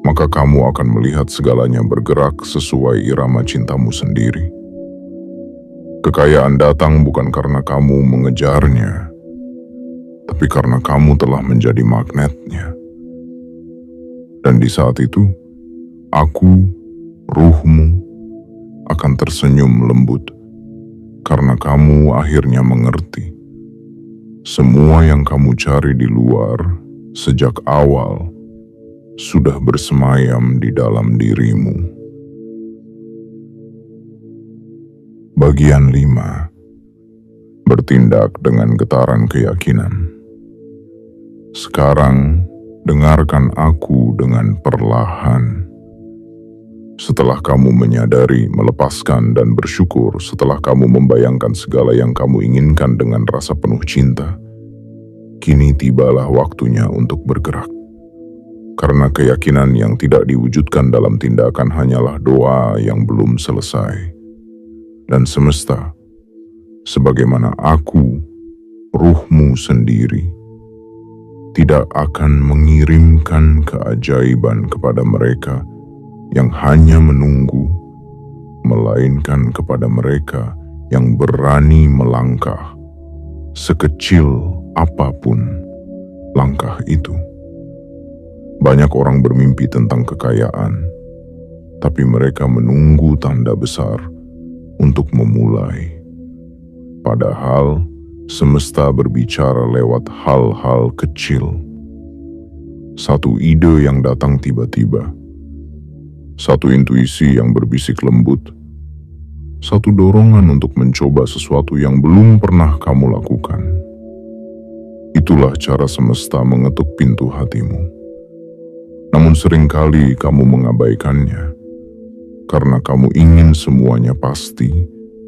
maka kamu akan melihat segalanya bergerak sesuai irama cintamu sendiri. Kekayaan datang bukan karena kamu mengejarnya, tapi karena kamu telah menjadi magnetnya. Dan di saat itu, aku, ruhmu, akan tersenyum lembut, karena kamu akhirnya mengerti. Semua yang kamu cari di luar, sejak awal, sudah bersemayam di dalam dirimu. Bagian 5. Bertindak dengan getaran keyakinan. Sekarang, dengarkan aku dengan perlahan. Setelah kamu menyadari, melepaskan, dan bersyukur, setelah kamu membayangkan segala yang kamu inginkan dengan rasa penuh cinta, kini tibalah waktunya untuk bergerak. Karena keyakinan yang tidak diwujudkan dalam tindakan hanyalah doa yang belum selesai. Dan semesta, sebagaimana aku, ruhmu sendiri, tidak akan mengirimkan keajaiban kepada mereka yang hanya menunggu, melainkan kepada mereka yang berani melangkah, sekecil apapun langkah itu. Banyak orang bermimpi tentang kekayaan, tapi mereka menunggu tanda besar untuk memulai. Padahal semesta berbicara lewat hal-hal kecil. Satu ide yang datang tiba-tiba, satu intuisi yang berbisik lembut, satu dorongan untuk mencoba sesuatu yang belum pernah kamu lakukan. Itulah cara semesta mengetuk pintu hatimu. Namun seringkali kamu mengabaikannya, karena kamu ingin semuanya pasti,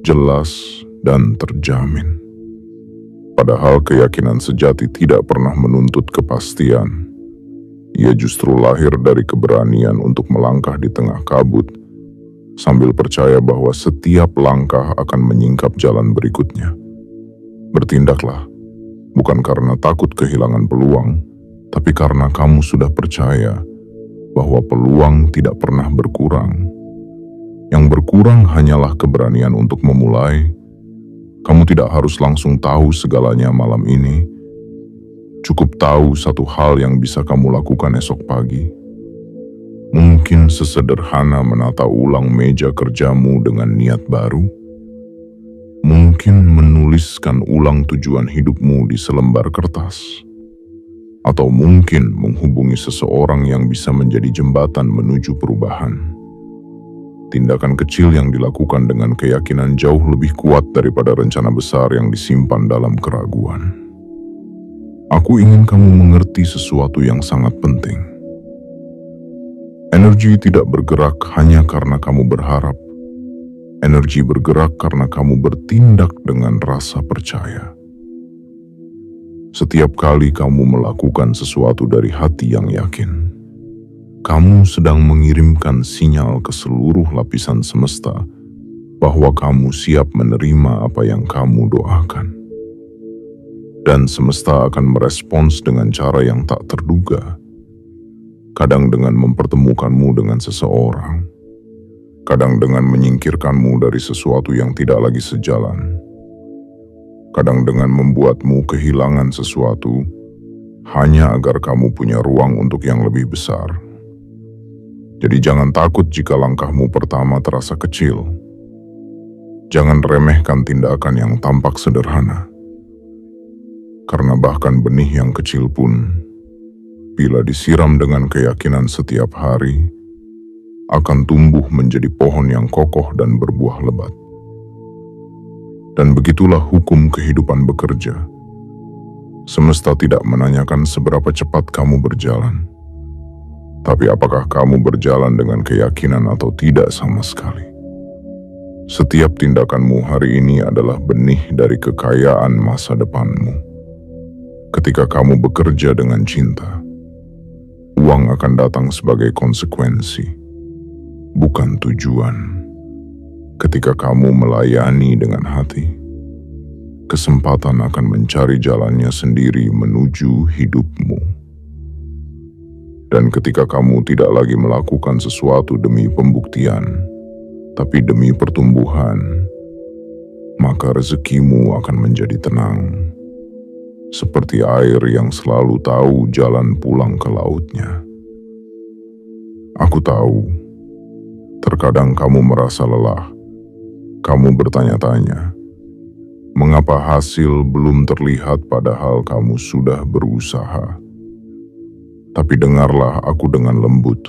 jelas, dan terjamin. Padahal keyakinan sejati tidak pernah menuntut kepastian. Ia justru lahir dari keberanian untuk melangkah di tengah kabut, sambil percaya bahwa setiap langkah akan menyingkap jalan berikutnya. Bertindaklah, bukan karena takut kehilangan peluang, tapi karena kamu sudah percaya bahwa peluang tidak pernah berkurang. Yang berkurang hanyalah keberanian untuk memulai, Kamu tidak harus langsung tahu segalanya malam ini. Cukup tahu satu hal yang bisa kamu lakukan esok pagi. Mungkin sesederhana menata ulang meja kerjamu dengan niat baru. Mungkin menuliskan ulang tujuan hidupmu di selembar kertas. Atau mungkin menghubungi seseorang yang bisa menjadi jembatan menuju perubahan. Tindakan kecil yang dilakukan dengan keyakinan jauh lebih kuat daripada rencana besar yang disimpan dalam keraguan. Aku ingin kamu mengerti sesuatu yang sangat penting. Energi tidak bergerak hanya karena kamu berharap. Energi bergerak karena kamu bertindak dengan rasa percaya. Setiap kali kamu melakukan sesuatu dari hati yang yakin, kamu sedang mengirimkan sinyal ke seluruh lapisan semesta bahwa kamu siap menerima apa yang kamu doakan. Dan semesta akan merespons dengan cara yang tak terduga. Kadang dengan mempertemukanmu dengan seseorang, kadang dengan menyingkirkanmu dari sesuatu yang tidak lagi sejalan, kadang dengan membuatmu kehilangan sesuatu hanya agar kamu punya ruang untuk yang lebih besar. Jadi jangan takut jika langkahmu pertama terasa kecil. Jangan remehkan tindakan yang tampak sederhana. Karena bahkan benih yang kecil pun, bila disiram dengan keyakinan setiap hari, akan tumbuh menjadi pohon yang kokoh dan berbuah lebat. Dan begitulah hukum kehidupan bekerja. Semesta tidak menanyakan seberapa cepat kamu berjalan, tapi apakah kamu berjalan dengan keyakinan atau tidak sama sekali. Setiap tindakanmu hari ini adalah benih dari kekayaan masa depanmu. Ketika kamu bekerja dengan cinta, uang akan datang sebagai konsekuensi, bukan tujuan. Ketika kamu melayani dengan hati, kesempatan akan mencari jalannya sendiri menuju hidupmu. Dan ketika kamu tidak lagi melakukan sesuatu demi pembuktian, tapi demi pertumbuhan, maka rezekimu akan menjadi tenang. Seperti air yang selalu tahu jalan pulang ke lautnya. Aku tahu, terkadang kamu merasa lelah. Kamu bertanya-tanya, mengapa hasil belum terlihat padahal kamu sudah berusaha? Tapi dengarlah aku dengan lembut.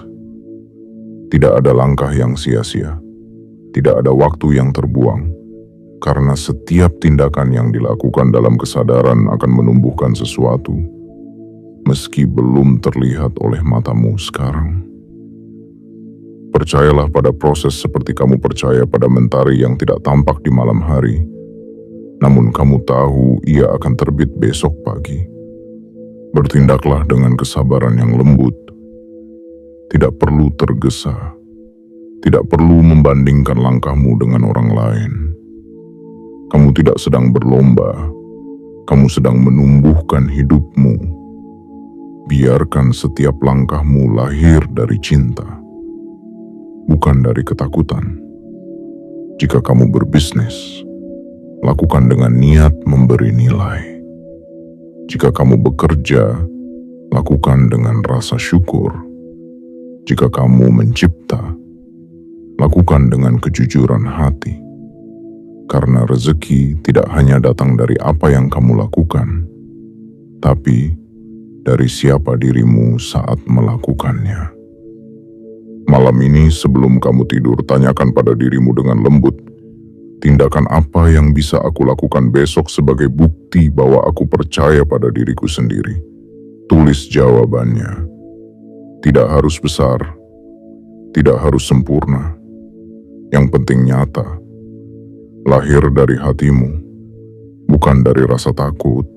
Tidak ada langkah yang sia-sia. Tidak ada waktu yang terbuang. Karena setiap tindakan yang dilakukan dalam kesadaran akan menumbuhkan sesuatu, meski belum terlihat oleh matamu sekarang. Percayalah pada proses seperti kamu percaya pada mentari yang tidak tampak di malam hari, namun kamu tahu ia akan terbit besok pagi. Bertindaklah dengan kesabaran yang lembut. Tidak perlu tergesa. Tidak perlu membandingkan langkahmu dengan orang lain. Kamu tidak sedang berlomba, kamu sedang menumbuhkan hidupmu. Biarkan setiap langkahmu lahir dari cinta, bukan dari ketakutan. Jika kamu berbisnis, lakukan dengan niat memberi nilai. Jika kamu bekerja, lakukan dengan rasa syukur. Jika kamu mencipta, lakukan dengan kejujuran hati. Karena rezeki tidak hanya datang dari apa yang kamu lakukan, tapi dari siapa dirimu saat melakukannya. Malam ini sebelum kamu tidur, tanyakan pada dirimu dengan lembut, tindakan apa yang bisa aku lakukan besok sebagai bukti bahwa aku percaya pada diriku sendiri. Tulis jawabannya. Tidak harus besar, tidak harus sempurna. Yang penting nyata. Lahir dari hatimu, bukan dari rasa takut.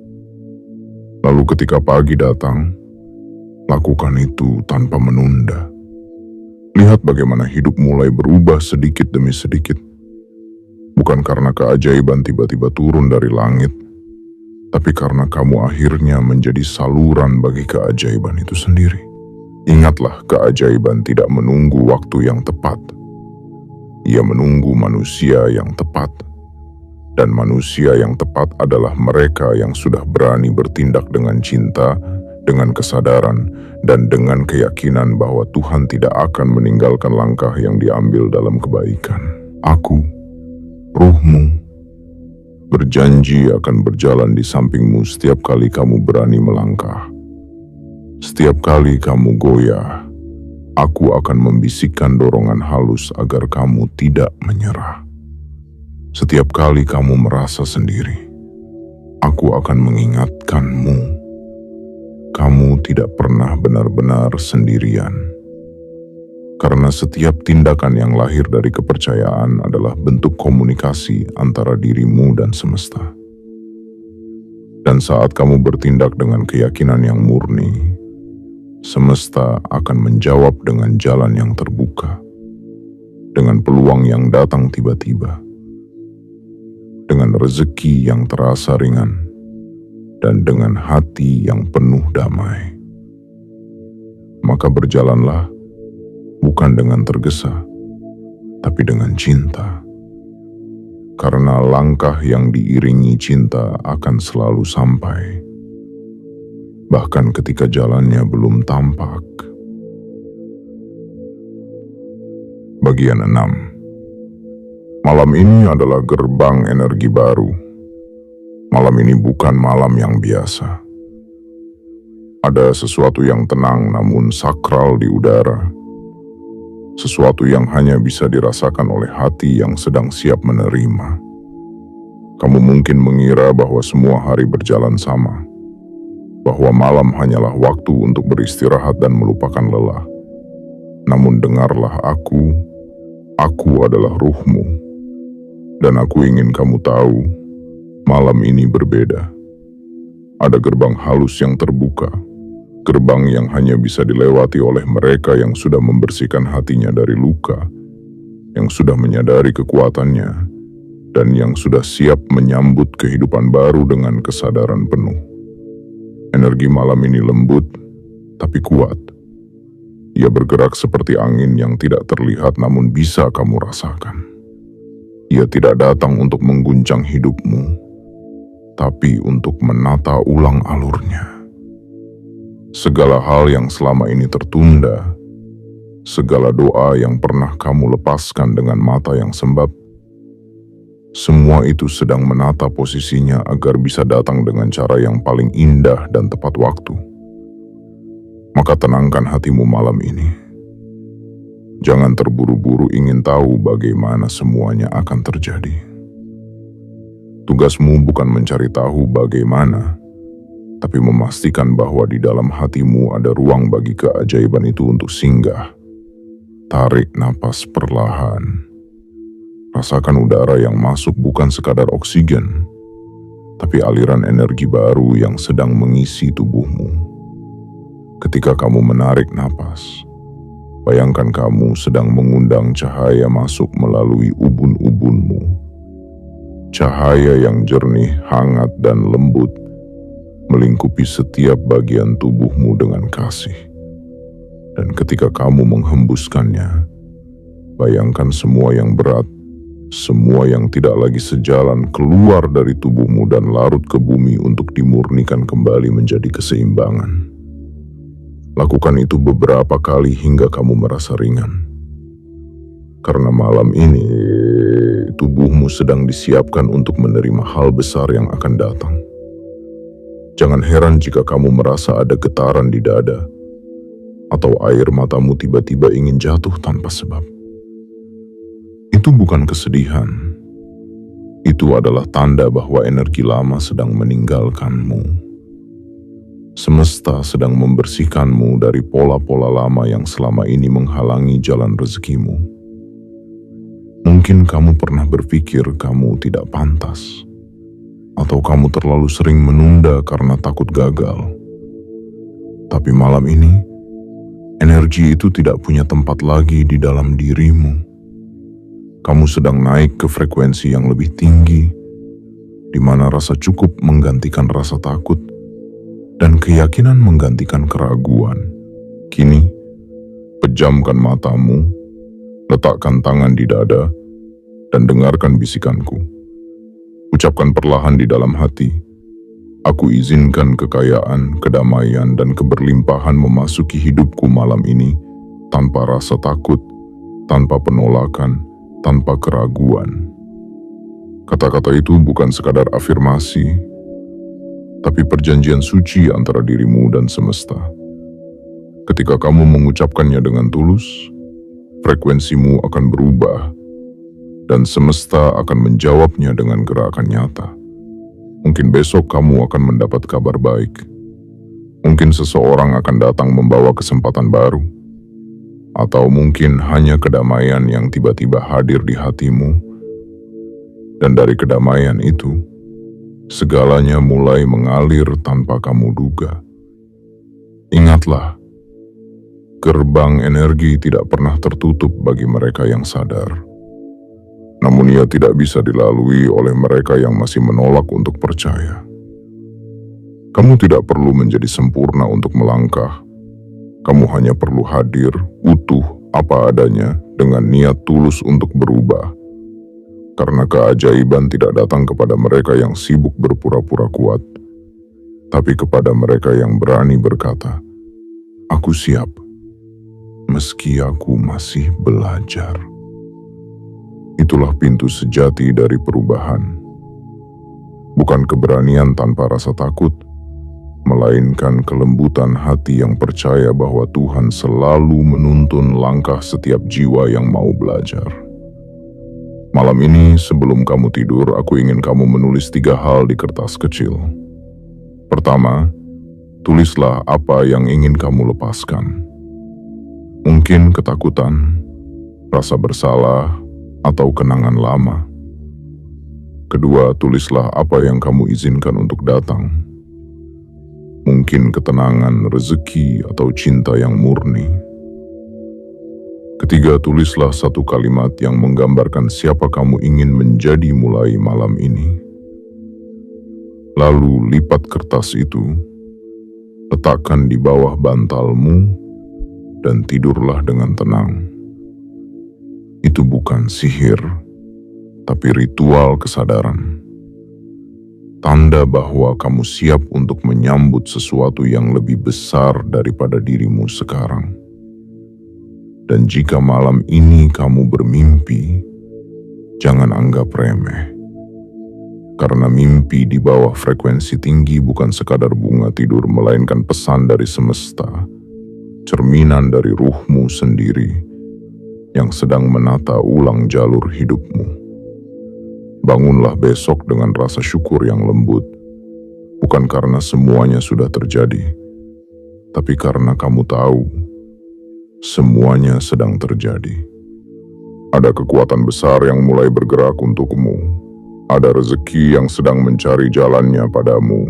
Lalu ketika pagi datang, lakukan itu tanpa menunda. Lihat bagaimana hidup mulai berubah sedikit demi sedikit. Bukan karena keajaiban tiba-tiba turun dari langit, tapi karena kamu akhirnya menjadi saluran bagi keajaiban itu sendiri. Ingatlah, keajaiban tidak menunggu waktu yang tepat. Ia menunggu manusia yang tepat. Dan manusia yang tepat adalah mereka yang sudah berani bertindak dengan cinta, dengan kesadaran, dan dengan keyakinan bahwa Tuhan tidak akan meninggalkan langkah yang diambil dalam kebaikan. Aku, ruhmu, berjanji akan berjalan di sampingmu setiap kali kamu berani melangkah. Setiap kali kamu goyah, aku akan membisikkan dorongan halus agar kamu tidak menyerah. Setiap kali kamu merasa sendiri, aku akan mengingatkanmu. Kamu tidak pernah benar-benar sendirian. Karena setiap tindakan yang lahir dari kepercayaan adalah bentuk komunikasi antara dirimu dan semesta. Dan saat kamu bertindak dengan keyakinan yang murni, semesta akan menjawab dengan jalan yang terbuka, dengan peluang yang datang tiba-tiba, dengan rezeki yang terasa ringan, dan dengan hati yang penuh damai. Maka berjalanlah, bukan dengan tergesa, tapi dengan cinta. Karena langkah yang diiringi cinta akan selalu sampai, bahkan ketika jalannya belum tampak. Bagian 6. Malam ini adalah gerbang energi baru. Malam ini bukan malam yang biasa. Ada sesuatu yang tenang namun sakral di udara. Sesuatu yang hanya bisa dirasakan oleh hati yang sedang siap menerima. Kamu mungkin mengira bahwa semua hari berjalan sama, bahwa malam hanyalah waktu untuk beristirahat dan melupakan lelah. Namun dengarlah aku adalah ruhmu. Dan aku ingin kamu tahu, malam ini berbeda. Ada gerbang halus yang terbuka, gerbang yang hanya bisa dilewati oleh mereka yang sudah membersihkan hatinya dari luka, yang sudah menyadari kekuatannya, dan yang sudah siap menyambut kehidupan baru dengan kesadaran penuh. Energi malam ini lembut, tapi kuat. Ia bergerak seperti angin yang tidak terlihat namun bisa kamu rasakan. Ia tidak datang untuk mengguncang hidupmu, tapi untuk menata ulang alurnya. Segala hal yang selama ini tertunda, segala doa yang pernah kamu lepaskan dengan mata yang sembab, semua itu sedang menata posisinya agar bisa datang dengan cara yang paling indah dan tepat waktu. Maka tenangkan hatimu malam ini. Jangan terburu-buru ingin tahu bagaimana semuanya akan terjadi. Tugasmu bukan mencari tahu bagaimana, tapi memastikan bahwa di dalam hatimu ada ruang bagi keajaiban itu untuk singgah. Tarik napas perlahan. Rasakan udara yang masuk bukan sekadar oksigen, tapi aliran energi baru yang sedang mengisi tubuhmu. Ketika kamu menarik napas, bayangkan kamu sedang mengundang cahaya masuk melalui ubun-ubunmu. Cahaya yang jernih, hangat, dan lembut melingkupi setiap bagian tubuhmu dengan kasih. Dan ketika kamu menghembuskannya, bayangkan semua yang berat, semua yang tidak lagi sejalan keluar dari tubuhmu dan larut ke bumi untuk dimurnikan kembali menjadi keseimbangan. Lakukan itu beberapa kali hingga kamu merasa ringan. Karena malam ini, tubuhmu sedang disiapkan untuk menerima hal besar yang akan datang. Jangan heran jika kamu merasa ada getaran di dada, atau air matamu tiba-tiba ingin jatuh tanpa sebab. Itu bukan kesedihan. Itu adalah tanda bahwa energi lama sedang meninggalkanmu. Semesta sedang membersihkanmu dari pola-pola lama yang selama ini menghalangi jalan rezekimu. Mungkin kamu pernah berpikir kamu tidak pantas, atau kamu terlalu sering menunda karena takut gagal. Tapi malam ini, energi itu tidak punya tempat lagi di dalam dirimu. Kamu sedang naik ke frekuensi yang lebih tinggi, di mana rasa cukup menggantikan rasa takut, dan keyakinan menggantikan keraguan. Kini, pejamkan matamu, letakkan tangan di dada, dan dengarkan bisikanku. Ucapkan perlahan di dalam hati, aku izinkan kekayaan, kedamaian, dan keberlimpahan memasuki hidupku malam ini tanpa rasa takut, tanpa penolakan, tanpa keraguan. Kata-kata itu bukan sekadar afirmasi, tapi perjanjian suci antara dirimu dan semesta. Ketika kamu mengucapkannya dengan tulus, frekuensimu akan berubah, dan semesta akan menjawabnya dengan gerakan nyata. Mungkin besok kamu akan mendapat kabar baik. Mungkin seseorang akan datang membawa kesempatan baru. Atau mungkin hanya kedamaian yang tiba-tiba hadir di hatimu. Dan dari kedamaian itu, segalanya mulai mengalir tanpa kamu duga. Ingatlah, gerbang energi tidak pernah tertutup bagi mereka yang sadar. Namun ia tidak bisa dilalui oleh mereka yang masih menolak untuk percaya. Kamu tidak perlu menjadi sempurna untuk melangkah. Kamu hanya perlu hadir, utuh, apa adanya, dengan niat tulus untuk berubah. Karena keajaiban tidak datang kepada mereka yang sibuk berpura-pura kuat, tapi kepada mereka yang berani berkata, "Aku siap, meski aku masih belajar." Itulah pintu sejati dari perubahan. Bukan keberanian tanpa rasa takut, melainkan kelembutan hati yang percaya bahwa Tuhan selalu menuntun langkah setiap jiwa yang mau belajar. Malam ini sebelum kamu tidur, aku ingin kamu menulis 3 hal di kertas kecil. Pertama, tulislah apa yang ingin kamu lepaskan. Mungkin ketakutan, rasa bersalah, atau kenangan lama. Kedua, tulislah apa yang kamu izinkan untuk datang. Mungkin ketenangan, rezeki, atau cinta yang murni. Ketiga, tulislah 1 kalimat yang menggambarkan siapa kamu ingin menjadi mulai malam ini. Lalu lipat kertas itu, letakkan di bawah bantalmu, dan tidurlah dengan tenang. Itu bukan sihir, tapi ritual kesadaran. Tanda bahwa kamu siap untuk menyambut sesuatu yang lebih besar daripada dirimu sekarang. Dan jika malam ini kamu bermimpi, jangan anggap remeh. Karena mimpi di bawah frekuensi tinggi bukan sekadar bunga tidur, melainkan pesan dari semesta, cerminan dari ruhmu sendiri, yang sedang menata ulang jalur hidupmu. Bangunlah besok dengan rasa syukur yang lembut, bukan karena semuanya sudah terjadi, tapi karena kamu tahu semuanya sedang terjadi. Ada kekuatan besar yang mulai bergerak untukmu, ada rezeki yang sedang mencari jalannya padamu,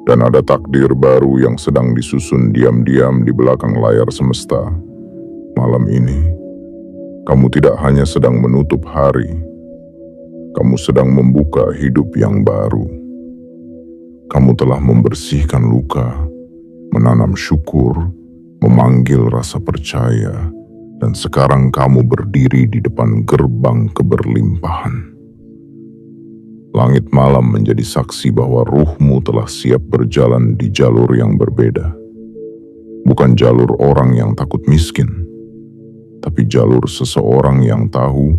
dan ada takdir baru yang sedang disusun diam-diam di belakang layar semesta. Malam ini, kamu tidak hanya sedang menutup hari, kamu sedang membuka hidup yang baru. Kamu telah membersihkan luka, menanam syukur, memanggil rasa percaya, dan sekarang kamu berdiri di depan gerbang keberlimpahan. Langit malam menjadi saksi bahwa ruhmu telah siap berjalan di jalur yang berbeda. Bukan jalur orang yang takut miskin, tapi jalur seseorang yang tahu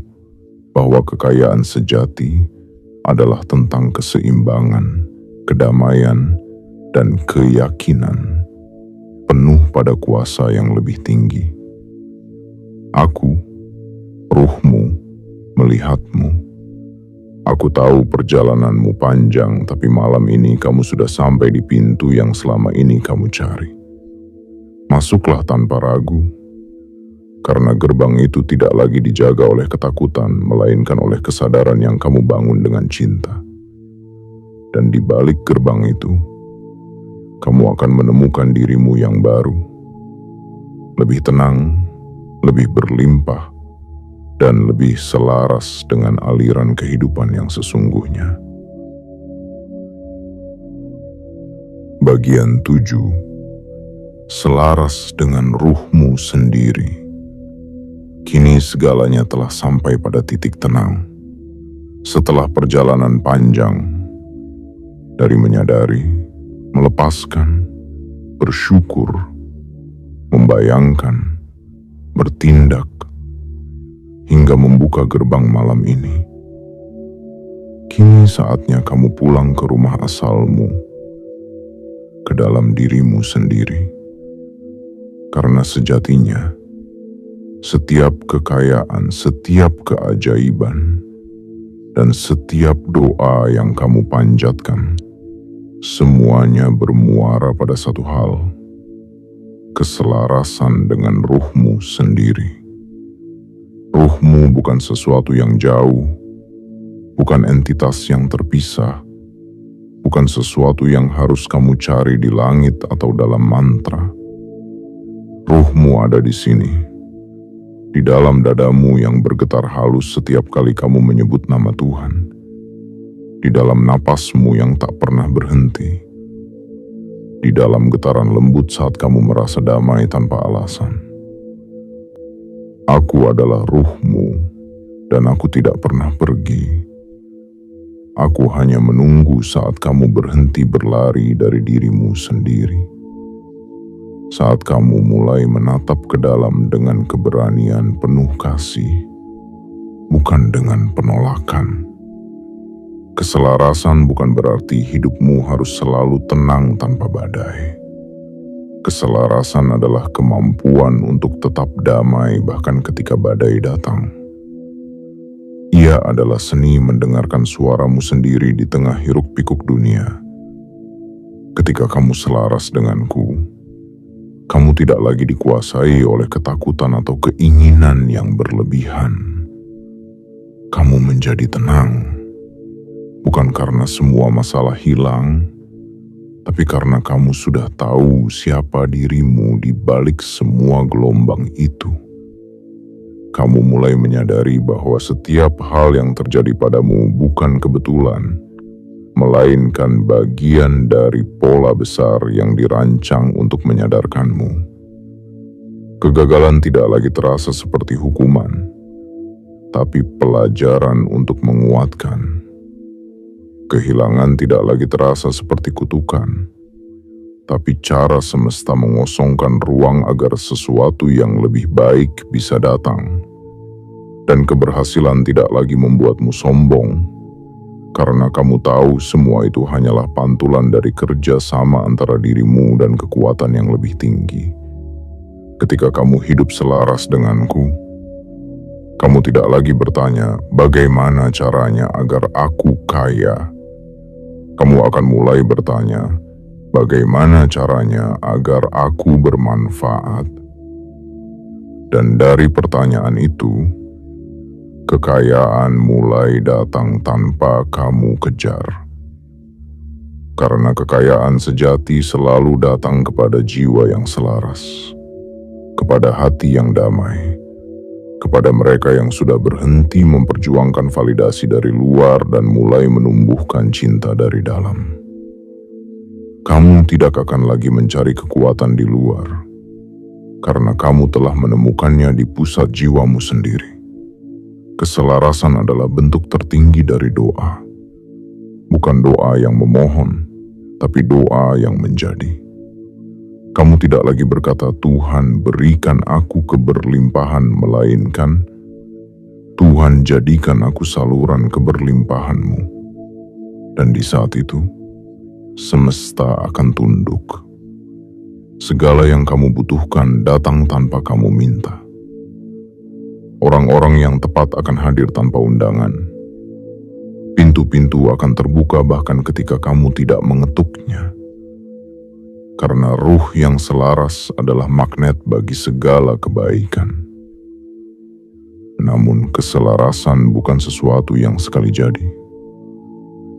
bahwa kekayaan sejati adalah tentang keseimbangan, kedamaian, dan keyakinan penuh pada kuasa yang lebih tinggi. Aku, ruhmu, melihatmu. Aku tahu perjalananmu panjang, tapi malam ini kamu sudah sampai di pintu yang selama ini kamu cari. Masuklah tanpa ragu. Karena gerbang itu tidak lagi dijaga oleh ketakutan, melainkan oleh kesadaran yang kamu bangun dengan cinta. Dan di balik gerbang itu, kamu akan menemukan dirimu yang baru. Lebih tenang, lebih berlimpah, dan lebih selaras dengan aliran kehidupan yang sesungguhnya. Bagian 7. Selaras dengan ruhmu sendiri. Kini segalanya telah sampai pada titik tenang. Setelah perjalanan panjang, dari menyadari, melepaskan, bersyukur, membayangkan, bertindak, hingga membuka gerbang malam ini, kini saatnya kamu pulang ke rumah asalmu, ke dalam dirimu sendiri. Karena sejatinya, setiap kekayaan, setiap keajaiban, dan setiap doa yang kamu panjatkan, semuanya bermuara pada satu hal: keselarasan dengan ruhmu sendiri. Ruhmu bukan sesuatu yang jauh, bukan entitas yang terpisah, bukan sesuatu yang harus kamu cari di langit atau dalam mantra. Ruhmu ada di sini, di dalam dadamu yang bergetar halus setiap kali kamu menyebut nama Tuhan, di dalam napasmu yang tak pernah berhenti, di dalam getaran lembut saat kamu merasa damai tanpa alasan. Aku adalah ruhmu, dan aku tidak pernah pergi. Aku hanya menunggu saat kamu berhenti berlari dari dirimu sendiri. Saat kamu mulai menatap ke dalam dengan keberanian penuh kasih, bukan dengan penolakan. Keselarasan bukan berarti hidupmu harus selalu tenang tanpa badai. Keselarasan adalah kemampuan untuk tetap damai bahkan ketika badai datang. Ia adalah seni mendengarkan suaramu sendiri di tengah hiruk-pikuk dunia. Ketika kamu selaras denganku, kamu tidak lagi dikuasai oleh ketakutan atau keinginan yang berlebihan. Kamu menjadi tenang, bukan karena semua masalah hilang, tapi karena kamu sudah tahu siapa dirimu di balik semua gelombang itu. Kamu mulai menyadari bahwa setiap hal yang terjadi padamu bukan kebetulan, melainkan bagian dari pola besar yang dirancang untuk menyadarkanmu. Kegagalan tidak lagi terasa seperti hukuman, tapi pelajaran untuk menguatkan. Kehilangan tidak lagi terasa seperti kutukan, tapi cara semesta mengosongkan ruang agar sesuatu yang lebih baik bisa datang. Dan keberhasilan tidak lagi membuatmu sombong, karena kamu tahu semua itu hanyalah pantulan dari kerja sama antara dirimu dan kekuatan yang lebih tinggi. Ketika kamu hidup selaras denganku, kamu tidak lagi bertanya, bagaimana caranya agar aku kaya? Kamu akan mulai bertanya, bagaimana caranya agar aku bermanfaat? Dan dari pertanyaan itu, kekayaan mulai datang tanpa kamu kejar. Karena kekayaan sejati selalu datang kepada jiwa yang selaras, kepada hati yang damai, kepada mereka yang sudah berhenti memperjuangkan validasi dari luar dan mulai menumbuhkan cinta dari dalam. Kamu tidak akan lagi mencari kekuatan di luar, karena kamu telah menemukannya di pusat jiwamu sendiri. Keselarasan adalah bentuk tertinggi dari doa. Bukan doa yang memohon, tapi doa yang menjadi. Kamu tidak lagi berkata, Tuhan berikan aku keberlimpahan, melainkan Tuhan jadikan aku saluran keberlimpahan-Mu. Dan di saat itu, semesta akan tunduk. Segala yang kamu butuhkan datang tanpa kamu minta. Orang-orang yang tepat akan hadir tanpa undangan. Pintu-pintu akan terbuka bahkan ketika kamu tidak mengetuknya. Karena ruh yang selaras adalah magnet bagi segala kebaikan. Namun keselarasan bukan sesuatu yang sekali jadi.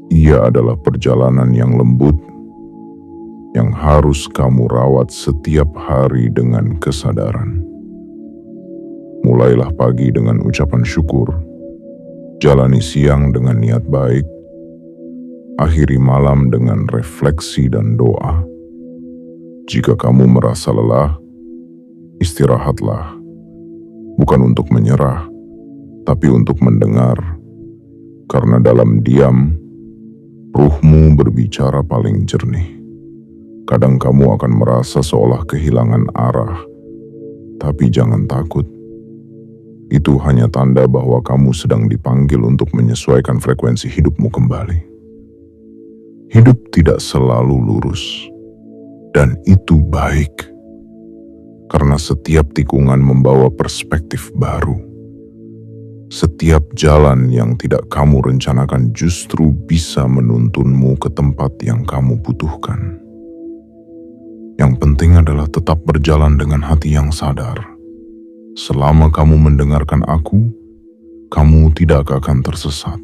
Ia adalah perjalanan yang lembut, yang harus kamu rawat setiap hari dengan kesadaran. Mulailah pagi dengan ucapan syukur, jalani siang dengan niat baik, akhiri malam dengan refleksi dan doa. Jika kamu merasa lelah, istirahatlah, bukan untuk menyerah, tapi untuk mendengar. Karena dalam diam, ruhmu berbicara paling jernih. Kadang kamu akan merasa seolah kehilangan arah, tapi jangan takut. Itu hanya tanda bahwa kamu sedang dipanggil untuk menyesuaikan frekuensi hidupmu kembali. Hidup tidak selalu lurus, dan itu baik. Karena setiap tikungan membawa perspektif baru. Setiap jalan yang tidak kamu rencanakan justru bisa menuntunmu ke tempat yang kamu butuhkan. Yang penting adalah tetap berjalan dengan hati yang sadar. Selama kamu mendengarkan aku, kamu tidak akan tersesat.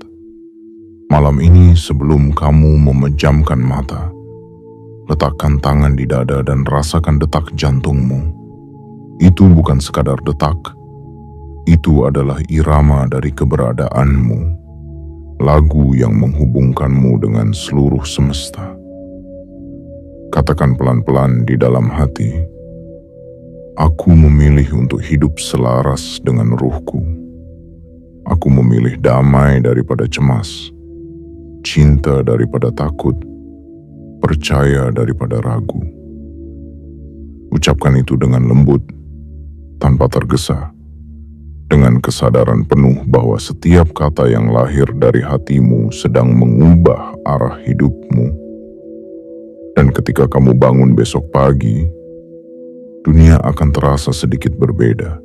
Malam ini sebelum kamu memejamkan mata, letakkan tangan di dada dan rasakan detak jantungmu. Itu bukan sekadar detak. Itu adalah irama dari keberadaanmu, lagu yang menghubungkanmu dengan seluruh semesta. Katakan pelan-pelan di dalam hati, aku memilih untuk hidup selaras dengan ruhku. Aku memilih damai daripada cemas, cinta daripada takut, percaya daripada ragu. Ucapkan itu dengan lembut, tanpa tergesa. Dengan kesadaran penuh bahwa setiap kata yang lahir dari hatimu sedang mengubah arah hidupmu. Dan ketika kamu bangun besok pagi, dunia akan terasa sedikit berbeda.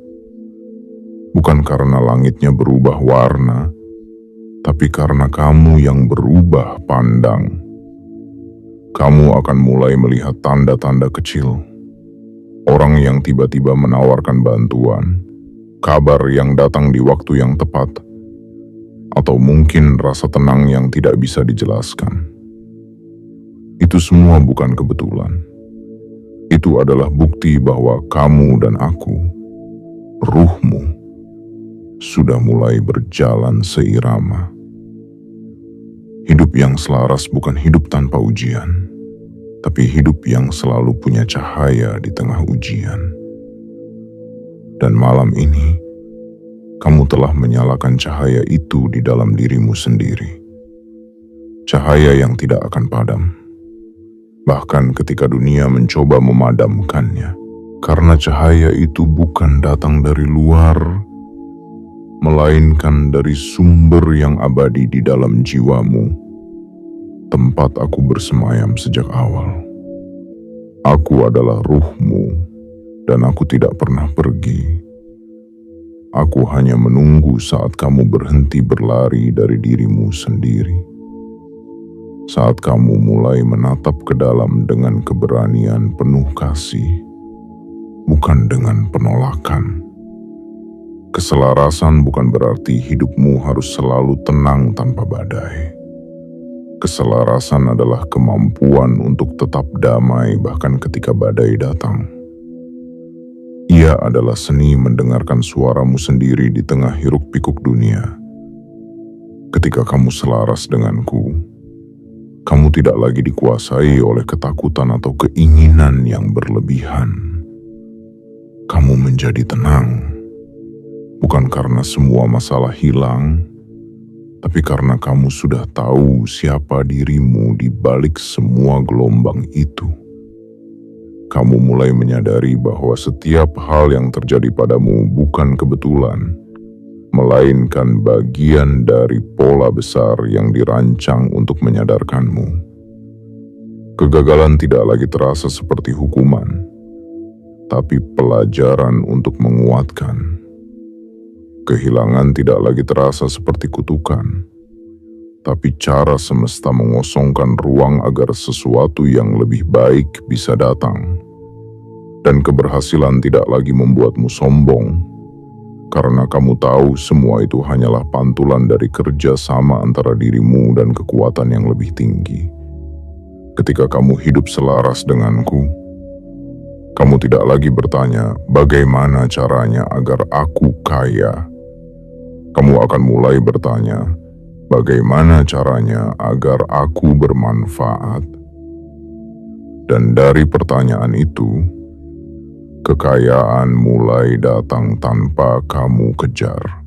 Bukan karena langitnya berubah warna, tapi karena kamu yang berubah pandang. Kamu akan mulai melihat tanda-tanda kecil. Orang yang tiba-tiba menawarkan bantuan, kabar yang datang di waktu yang tepat, atau mungkin rasa tenang yang tidak bisa dijelaskan. Itu semua bukan kebetulan. Itu adalah bukti bahwa kamu dan aku, ruhmu, sudah mulai berjalan seirama. Hidup yang selaras bukan hidup tanpa ujian, tapi hidup yang selalu punya cahaya di tengah ujian. Dan malam ini, kamu telah menyalakan cahaya itu di dalam dirimu sendiri. Cahaya yang tidak akan padam, bahkan ketika dunia mencoba memadamkannya. Karena cahaya itu bukan datang dari luar, melainkan dari sumber yang abadi di dalam jiwamu, tempat aku bersemayam sejak awal. Aku adalah ruhmu, dan aku tidak pernah pergi. Aku hanya menunggu saat kamu berhenti berlari dari dirimu sendiri. Saat kamu mulai menatap ke dalam dengan keberanian penuh kasih, bukan dengan penolakan. Keselarasan bukan berarti hidupmu harus selalu tenang tanpa badai. Keselarasan adalah kemampuan untuk tetap damai bahkan ketika badai datang. Ia adalah seni mendengarkan suaramu sendiri di tengah hiruk-pikuk dunia. Ketika kamu selaras denganku, kamu tidak lagi dikuasai oleh ketakutan atau keinginan yang berlebihan. Kamu menjadi tenang, bukan karena semua masalah hilang, tapi karena kamu sudah tahu siapa dirimu di balik semua gelombang itu. Kamu mulai menyadari bahwa setiap hal yang terjadi padamu bukan kebetulan, melainkan bagian dari pola besar yang dirancang untuk menyadarkanmu. Kegagalan tidak lagi terasa seperti hukuman, tapi pelajaran untuk menguatkan. Kehilangan tidak lagi terasa seperti kutukan, tapi cara semesta mengosongkan ruang agar sesuatu yang lebih baik bisa datang. Dan keberhasilan tidak lagi membuatmu sombong, karena kamu tahu semua itu hanyalah pantulan dari kerja sama antara dirimu dan kekuatan yang lebih tinggi. Ketika kamu hidup selaras denganku, kamu tidak lagi bertanya, bagaimana caranya agar aku kaya? Kamu akan mulai bertanya, bagaimana caranya agar aku bermanfaat? Dan dari pertanyaan itu, kekayaan mulai datang tanpa kamu kejar.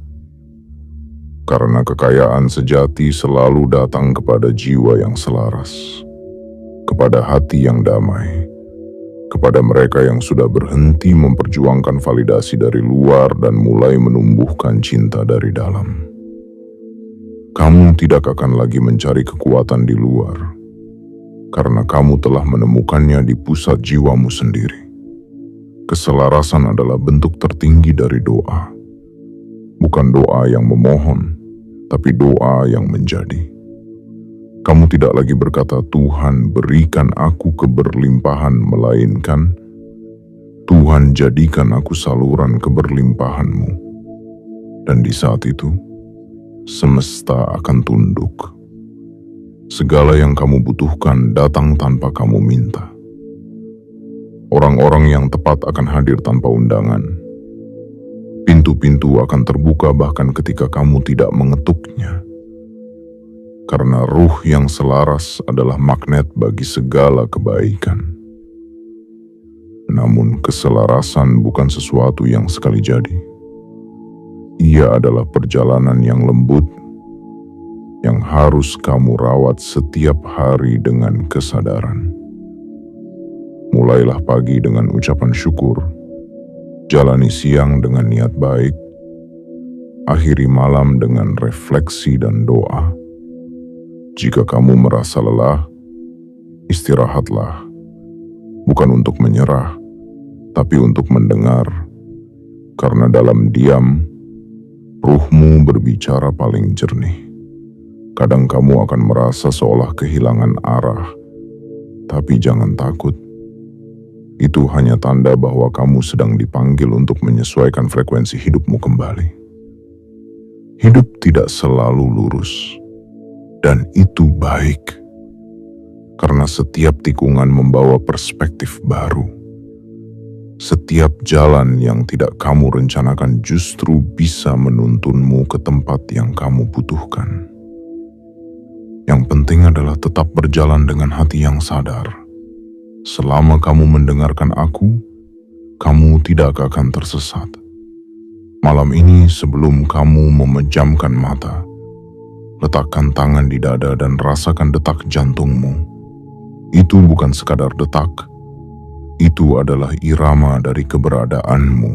Karena kekayaan sejati selalu datang kepada jiwa yang selaras, kepada hati yang damai, kepada mereka yang sudah berhenti memperjuangkan validasi dari luar dan mulai menumbuhkan cinta dari dalam. Kamu tidak akan lagi mencari kekuatan di luar, karena kamu telah menemukannya di pusat jiwamu sendiri. Keselarasan adalah bentuk tertinggi dari doa. Bukan doa yang memohon, tapi doa yang menjadi. Kamu tidak lagi berkata, "Tuhan, berikan aku keberlimpahan," melainkan, "Tuhan, jadikan aku saluran keberlimpahan-Mu." Dan di saat itu, semesta akan tunduk. Segala yang kamu butuhkan datang tanpa kamu minta. Orang-orang yang tepat akan hadir tanpa undangan. Pintu-pintu akan terbuka bahkan ketika kamu tidak mengetuknya. Karena ruh yang selaras adalah magnet bagi segala kebaikan. Namun keselarasan bukan sesuatu yang sekali jadi. Ia adalah perjalanan yang lembut, yang harus kamu rawat setiap hari dengan kesadaran. Mulailah pagi dengan ucapan syukur, jalani siang dengan niat baik, akhiri malam dengan refleksi dan doa. Jika kamu merasa lelah, istirahatlah, bukan untuk menyerah, tapi untuk mendengar, karena dalam diam, ruhmu berbicara paling jernih. Kadang kamu akan merasa seolah kehilangan arah, tapi jangan takut. Itu hanya tanda bahwa kamu sedang dipanggil untuk menyesuaikan frekuensi hidupmu kembali. Hidup tidak selalu lurus, dan itu baik, karena setiap tikungan membawa perspektif baru. Setiap jalan yang tidak kamu rencanakan justru bisa menuntunmu ke tempat yang kamu butuhkan. Yang penting adalah tetap berjalan dengan hati yang sadar. Selama kamu mendengarkan aku, kamu tidak akan tersesat. Malam ini sebelum kamu memejamkan mata, letakkan tangan di dada dan rasakan detak jantungmu. Itu bukan sekadar detak, itu adalah irama dari keberadaanmu,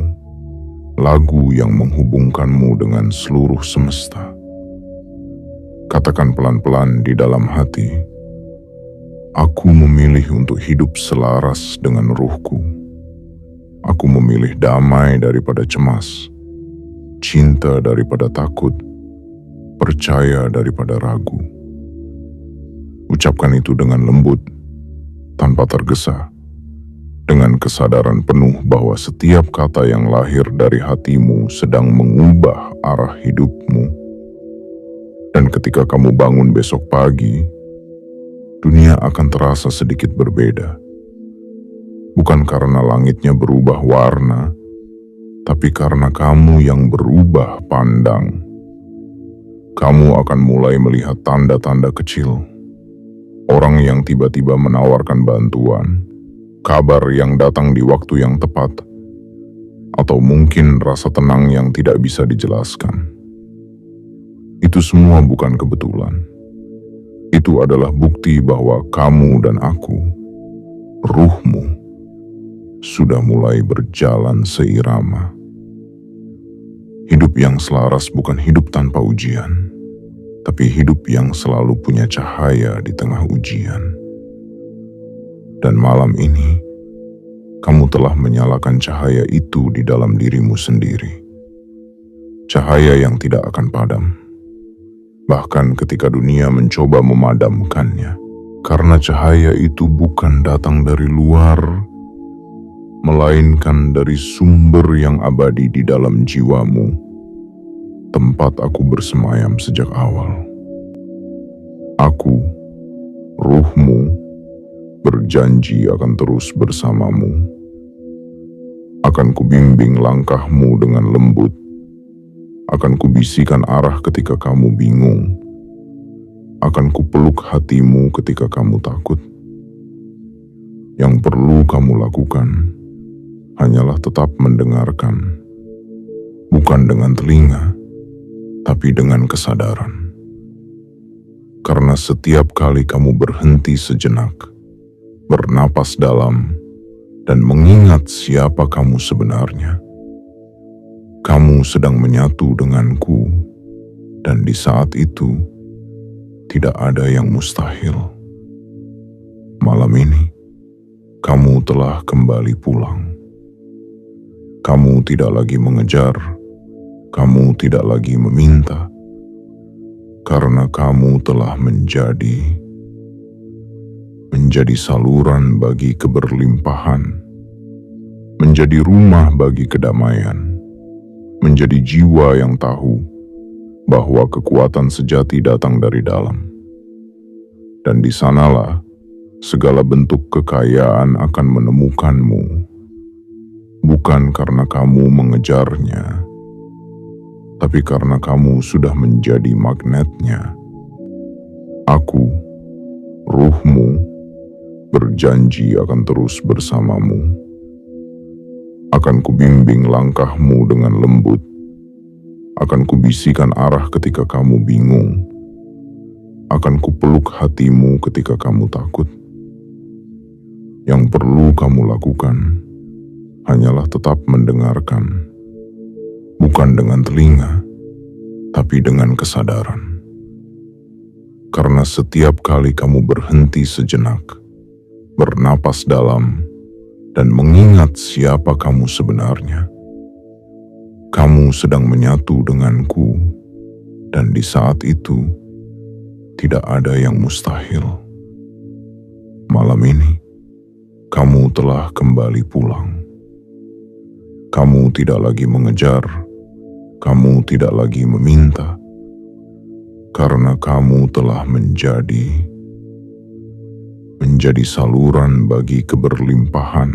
lagu yang menghubungkanmu dengan seluruh semesta. Katakan pelan-pelan di dalam hati, "Aku memilih untuk hidup selaras dengan ruhku. Aku memilih damai daripada cemas, cinta daripada takut, percaya daripada ragu." Ucapkan itu dengan lembut, tanpa tergesa, dengan kesadaran penuh bahwa setiap kata yang lahir dari hatimu sedang mengubah arah hidupmu. Dan ketika kamu bangun besok pagi, dunia akan terasa sedikit berbeda. Bukan karena langitnya berubah warna, tapi karena kamu yang berubah pandang. Kamu akan mulai melihat tanda-tanda kecil. Orang yang tiba-tiba menawarkan bantuan, kabar yang datang di waktu yang tepat, atau mungkin rasa tenang yang tidak bisa dijelaskan. Itu semua bukan kebetulan. Itu adalah bukti bahwa kamu dan aku, ruhmu, sudah mulai berjalan seirama. Hidup yang selaras bukan hidup tanpa ujian, tapi hidup yang selalu punya cahaya di tengah ujian. Dan malam ini, kamu telah menyalakan cahaya itu di dalam dirimu sendiri. Cahaya yang tidak akan padam, bahkan ketika dunia mencoba memadamkannya. Karena cahaya itu bukan datang dari luar, melainkan dari sumber yang abadi di dalam jiwamu, tempat aku bersemayam sejak awal. Aku, ruhmu, berjanji akan terus bersamamu. Akan kubimbing langkahmu dengan lembut. Akan kubisikan arah ketika kamu bingung. Akan kupeluk hatimu ketika kamu takut. Yang perlu kamu lakukan hanyalah tetap mendengarkan, bukan dengan telinga, tapi dengan kesadaran. Karena setiap kali kamu berhenti sejenak, bernapas dalam, dan mengingat siapa kamu sebenarnya, kamu sedang menyatu denganku, dan di saat itu tidak ada yang mustahil. Malam ini, kamu telah kembali pulang. Kamu tidak lagi mengejar, kamu tidak lagi meminta, karena kamu telah menjadi saluran bagi keberlimpahan, menjadi rumah bagi kedamaian, menjadi jiwa yang tahu bahwa kekuatan sejati datang dari dalam. Dan di sanalah segala bentuk kekayaan akan menemukanmu, bukan karena kamu mengejarnya, tapi karena kamu sudah menjadi magnetnya. Aku, ruhmu, berjanji akan terus bersamamu. Akan kubimbing langkahmu dengan lembut. Akan kubisikan arah ketika kamu bingung. Akan kupeluk hatimu ketika kamu takut. Yang perlu kamu lakukan hanyalah tetap mendengarkan, bukan dengan telinga, tapi dengan kesadaran. Karena setiap kali kamu berhenti sejenak, bernapas dalam, dan mengingat siapa kamu sebenarnya, kamu sedang menyatu denganku, dan di saat itu tidak ada yang mustahil. Malam ini, kamu telah kembali pulang. Kamu tidak lagi mengejar, kamu tidak lagi meminta, karena kamu telah menjadi saluran bagi keberlimpahan,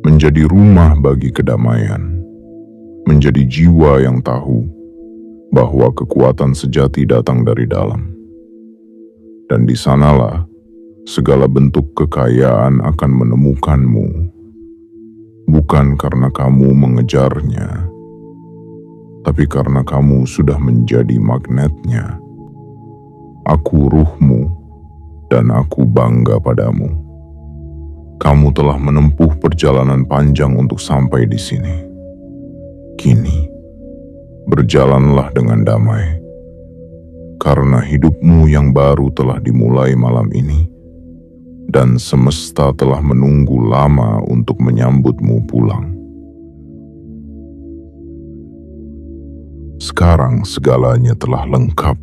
menjadi rumah bagi kedamaian, menjadi jiwa yang tahu bahwa kekuatan sejati datang dari dalam. Dan di sanalah segala bentuk kekayaan akan menemukanmu, bukan karena kamu mengejarnya, tapi karena kamu sudah menjadi magnetnya. Aku ruhmu, dan aku bangga padamu. Kamu telah menempuh perjalanan panjang untuk sampai di sini. Kini, berjalanlah dengan damai, karena hidupmu yang baru telah dimulai malam ini, dan semesta telah menunggu lama untuk menyambutmu pulang. Sekarang segalanya telah lengkap.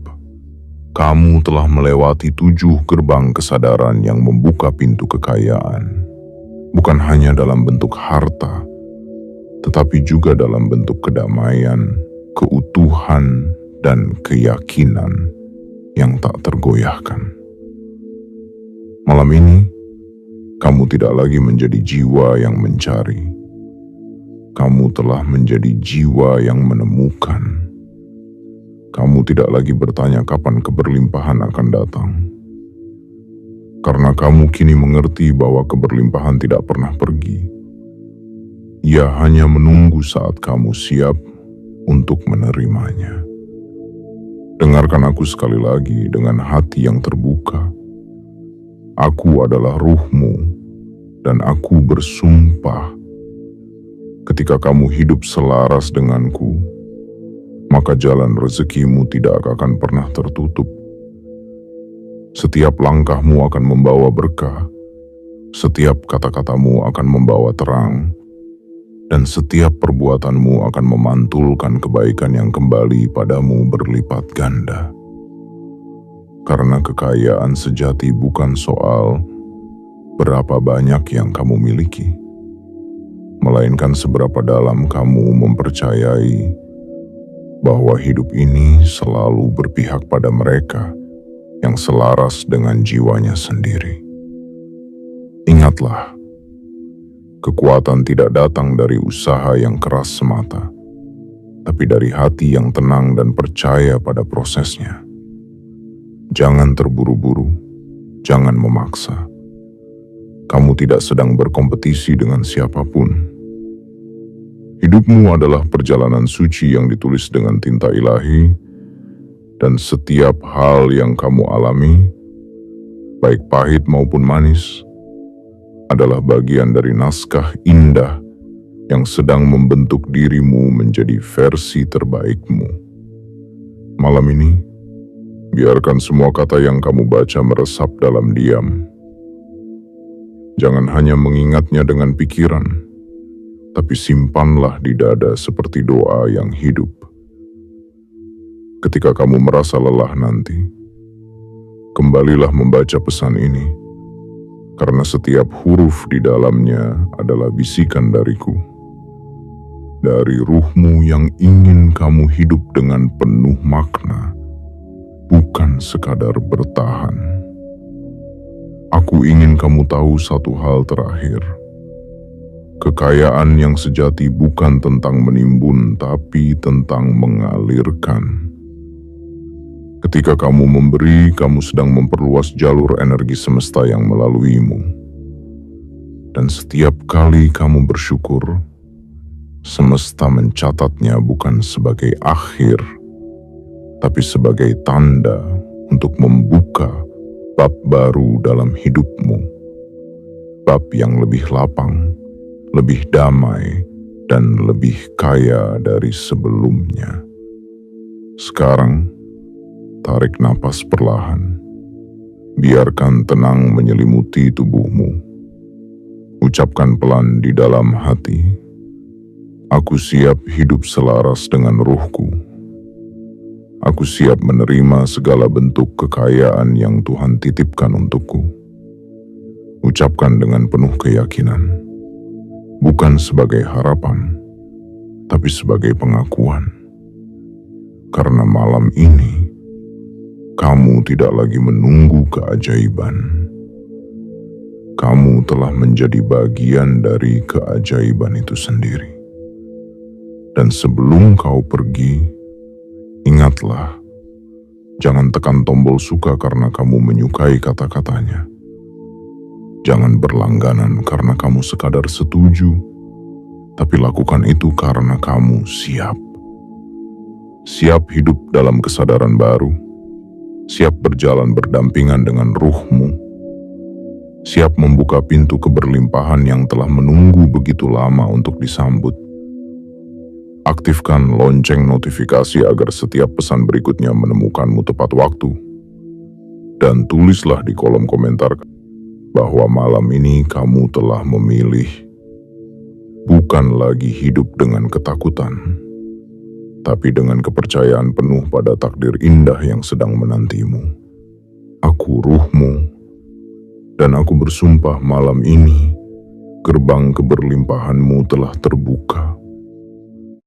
Kamu telah melewati 7 gerbang kesadaran yang membuka pintu kekayaan, bukan hanya dalam bentuk harta, tetapi juga dalam bentuk kedamaian, keutuhan, dan keyakinan yang tak tergoyahkan. Malam ini, kamu tidak lagi menjadi jiwa yang mencari. Kamu telah menjadi jiwa yang menemukan. Kamu tidak lagi bertanya kapan keberlimpahan akan datang. Karena kamu kini mengerti bahwa keberlimpahan tidak pernah pergi. Ia hanya menunggu saat kamu siap untuk menerimanya. Dengarkan aku sekali lagi dengan hati yang terbuka. Aku adalah ruhmu, dan aku bersumpah, ketika kamu hidup selaras denganku, maka jalan rezekimu tidak akan pernah tertutup. Setiap langkahmu akan membawa berkah, setiap kata-katamu akan membawa terang, dan setiap perbuatanmu akan memantulkan kebaikan yang kembali padamu berlipat ganda. Karena kekayaan sejati bukan soal berapa banyak yang kamu miliki, melainkan seberapa dalam kamu mempercayai bahwa hidup ini selalu berpihak pada mereka yang selaras dengan jiwanya sendiri. Ingatlah, kekuatan tidak datang dari usaha yang keras semata, tapi dari hati yang tenang dan percaya pada prosesnya. Jangan terburu-buru, jangan memaksa. Kamu tidak sedang berkompetisi dengan siapapun. Hidupmu adalah perjalanan suci yang ditulis dengan tinta ilahi, dan setiap hal yang kamu alami, baik pahit maupun manis, adalah bagian dari naskah indah yang sedang membentuk dirimu menjadi versi terbaikmu. Malam ini, biarkan semua kata yang kamu baca meresap dalam diam. Jangan hanya mengingatnya dengan pikiran, tapi simpanlah di dada seperti doa yang hidup. Ketika kamu merasa lelah nanti, kembalilah membaca pesan ini, karena setiap huruf di dalamnya adalah bisikan dariku. Dari ruhmu yang ingin kamu hidup dengan penuh makna, bukan sekadar bertahan. Aku ingin kamu tahu satu hal terakhir. Kekayaan yang sejati bukan tentang menimbun, tapi tentang mengalirkan. Ketika kamu memberi, kamu sedang memperluas jalur energi semesta yang melaluimu. Dan setiap kali kamu bersyukur, semesta mencatatnya bukan sebagai akhir, tapi sebagai tanda untuk membuka bab baru dalam hidupmu. Bab yang lebih lapang, lebih damai, dan lebih kaya dari sebelumnya. Sekarang, tarik napas perlahan. Biarkan tenang menyelimuti tubuhmu. Ucapkan pelan di dalam hati, aku siap hidup selaras dengan ruhku. Aku siap menerima segala bentuk kekayaan yang Tuhan titipkan untukku. Ucapkan dengan penuh keyakinan. Bukan sebagai harapan, tapi sebagai pengakuan. Karena malam ini, kamu tidak lagi menunggu keajaiban. Kamu telah menjadi bagian dari keajaiban itu sendiri. Dan sebelum kau pergi, ingatlah, jangan tekan tombol suka karena kamu menyukai kata-katanya. Jangan berlangganan karena kamu sekadar setuju, tapi lakukan itu karena kamu siap. Siap hidup dalam kesadaran baru, siap berjalan berdampingan dengan ruhmu, siap membuka pintu keberlimpahan yang telah menunggu begitu lama untuk disambut. Aktifkan lonceng notifikasi agar setiap pesan berikutnya menemukanmu tepat waktu. Dan tulislah di kolom komentar bahwa malam ini kamu telah memilih bukan lagi hidup dengan ketakutan, tapi dengan kepercayaan penuh pada takdir indah yang sedang menantimu. Aku ruhmu, dan aku bersumpah malam ini gerbang keberlimpahanmu telah terbuka.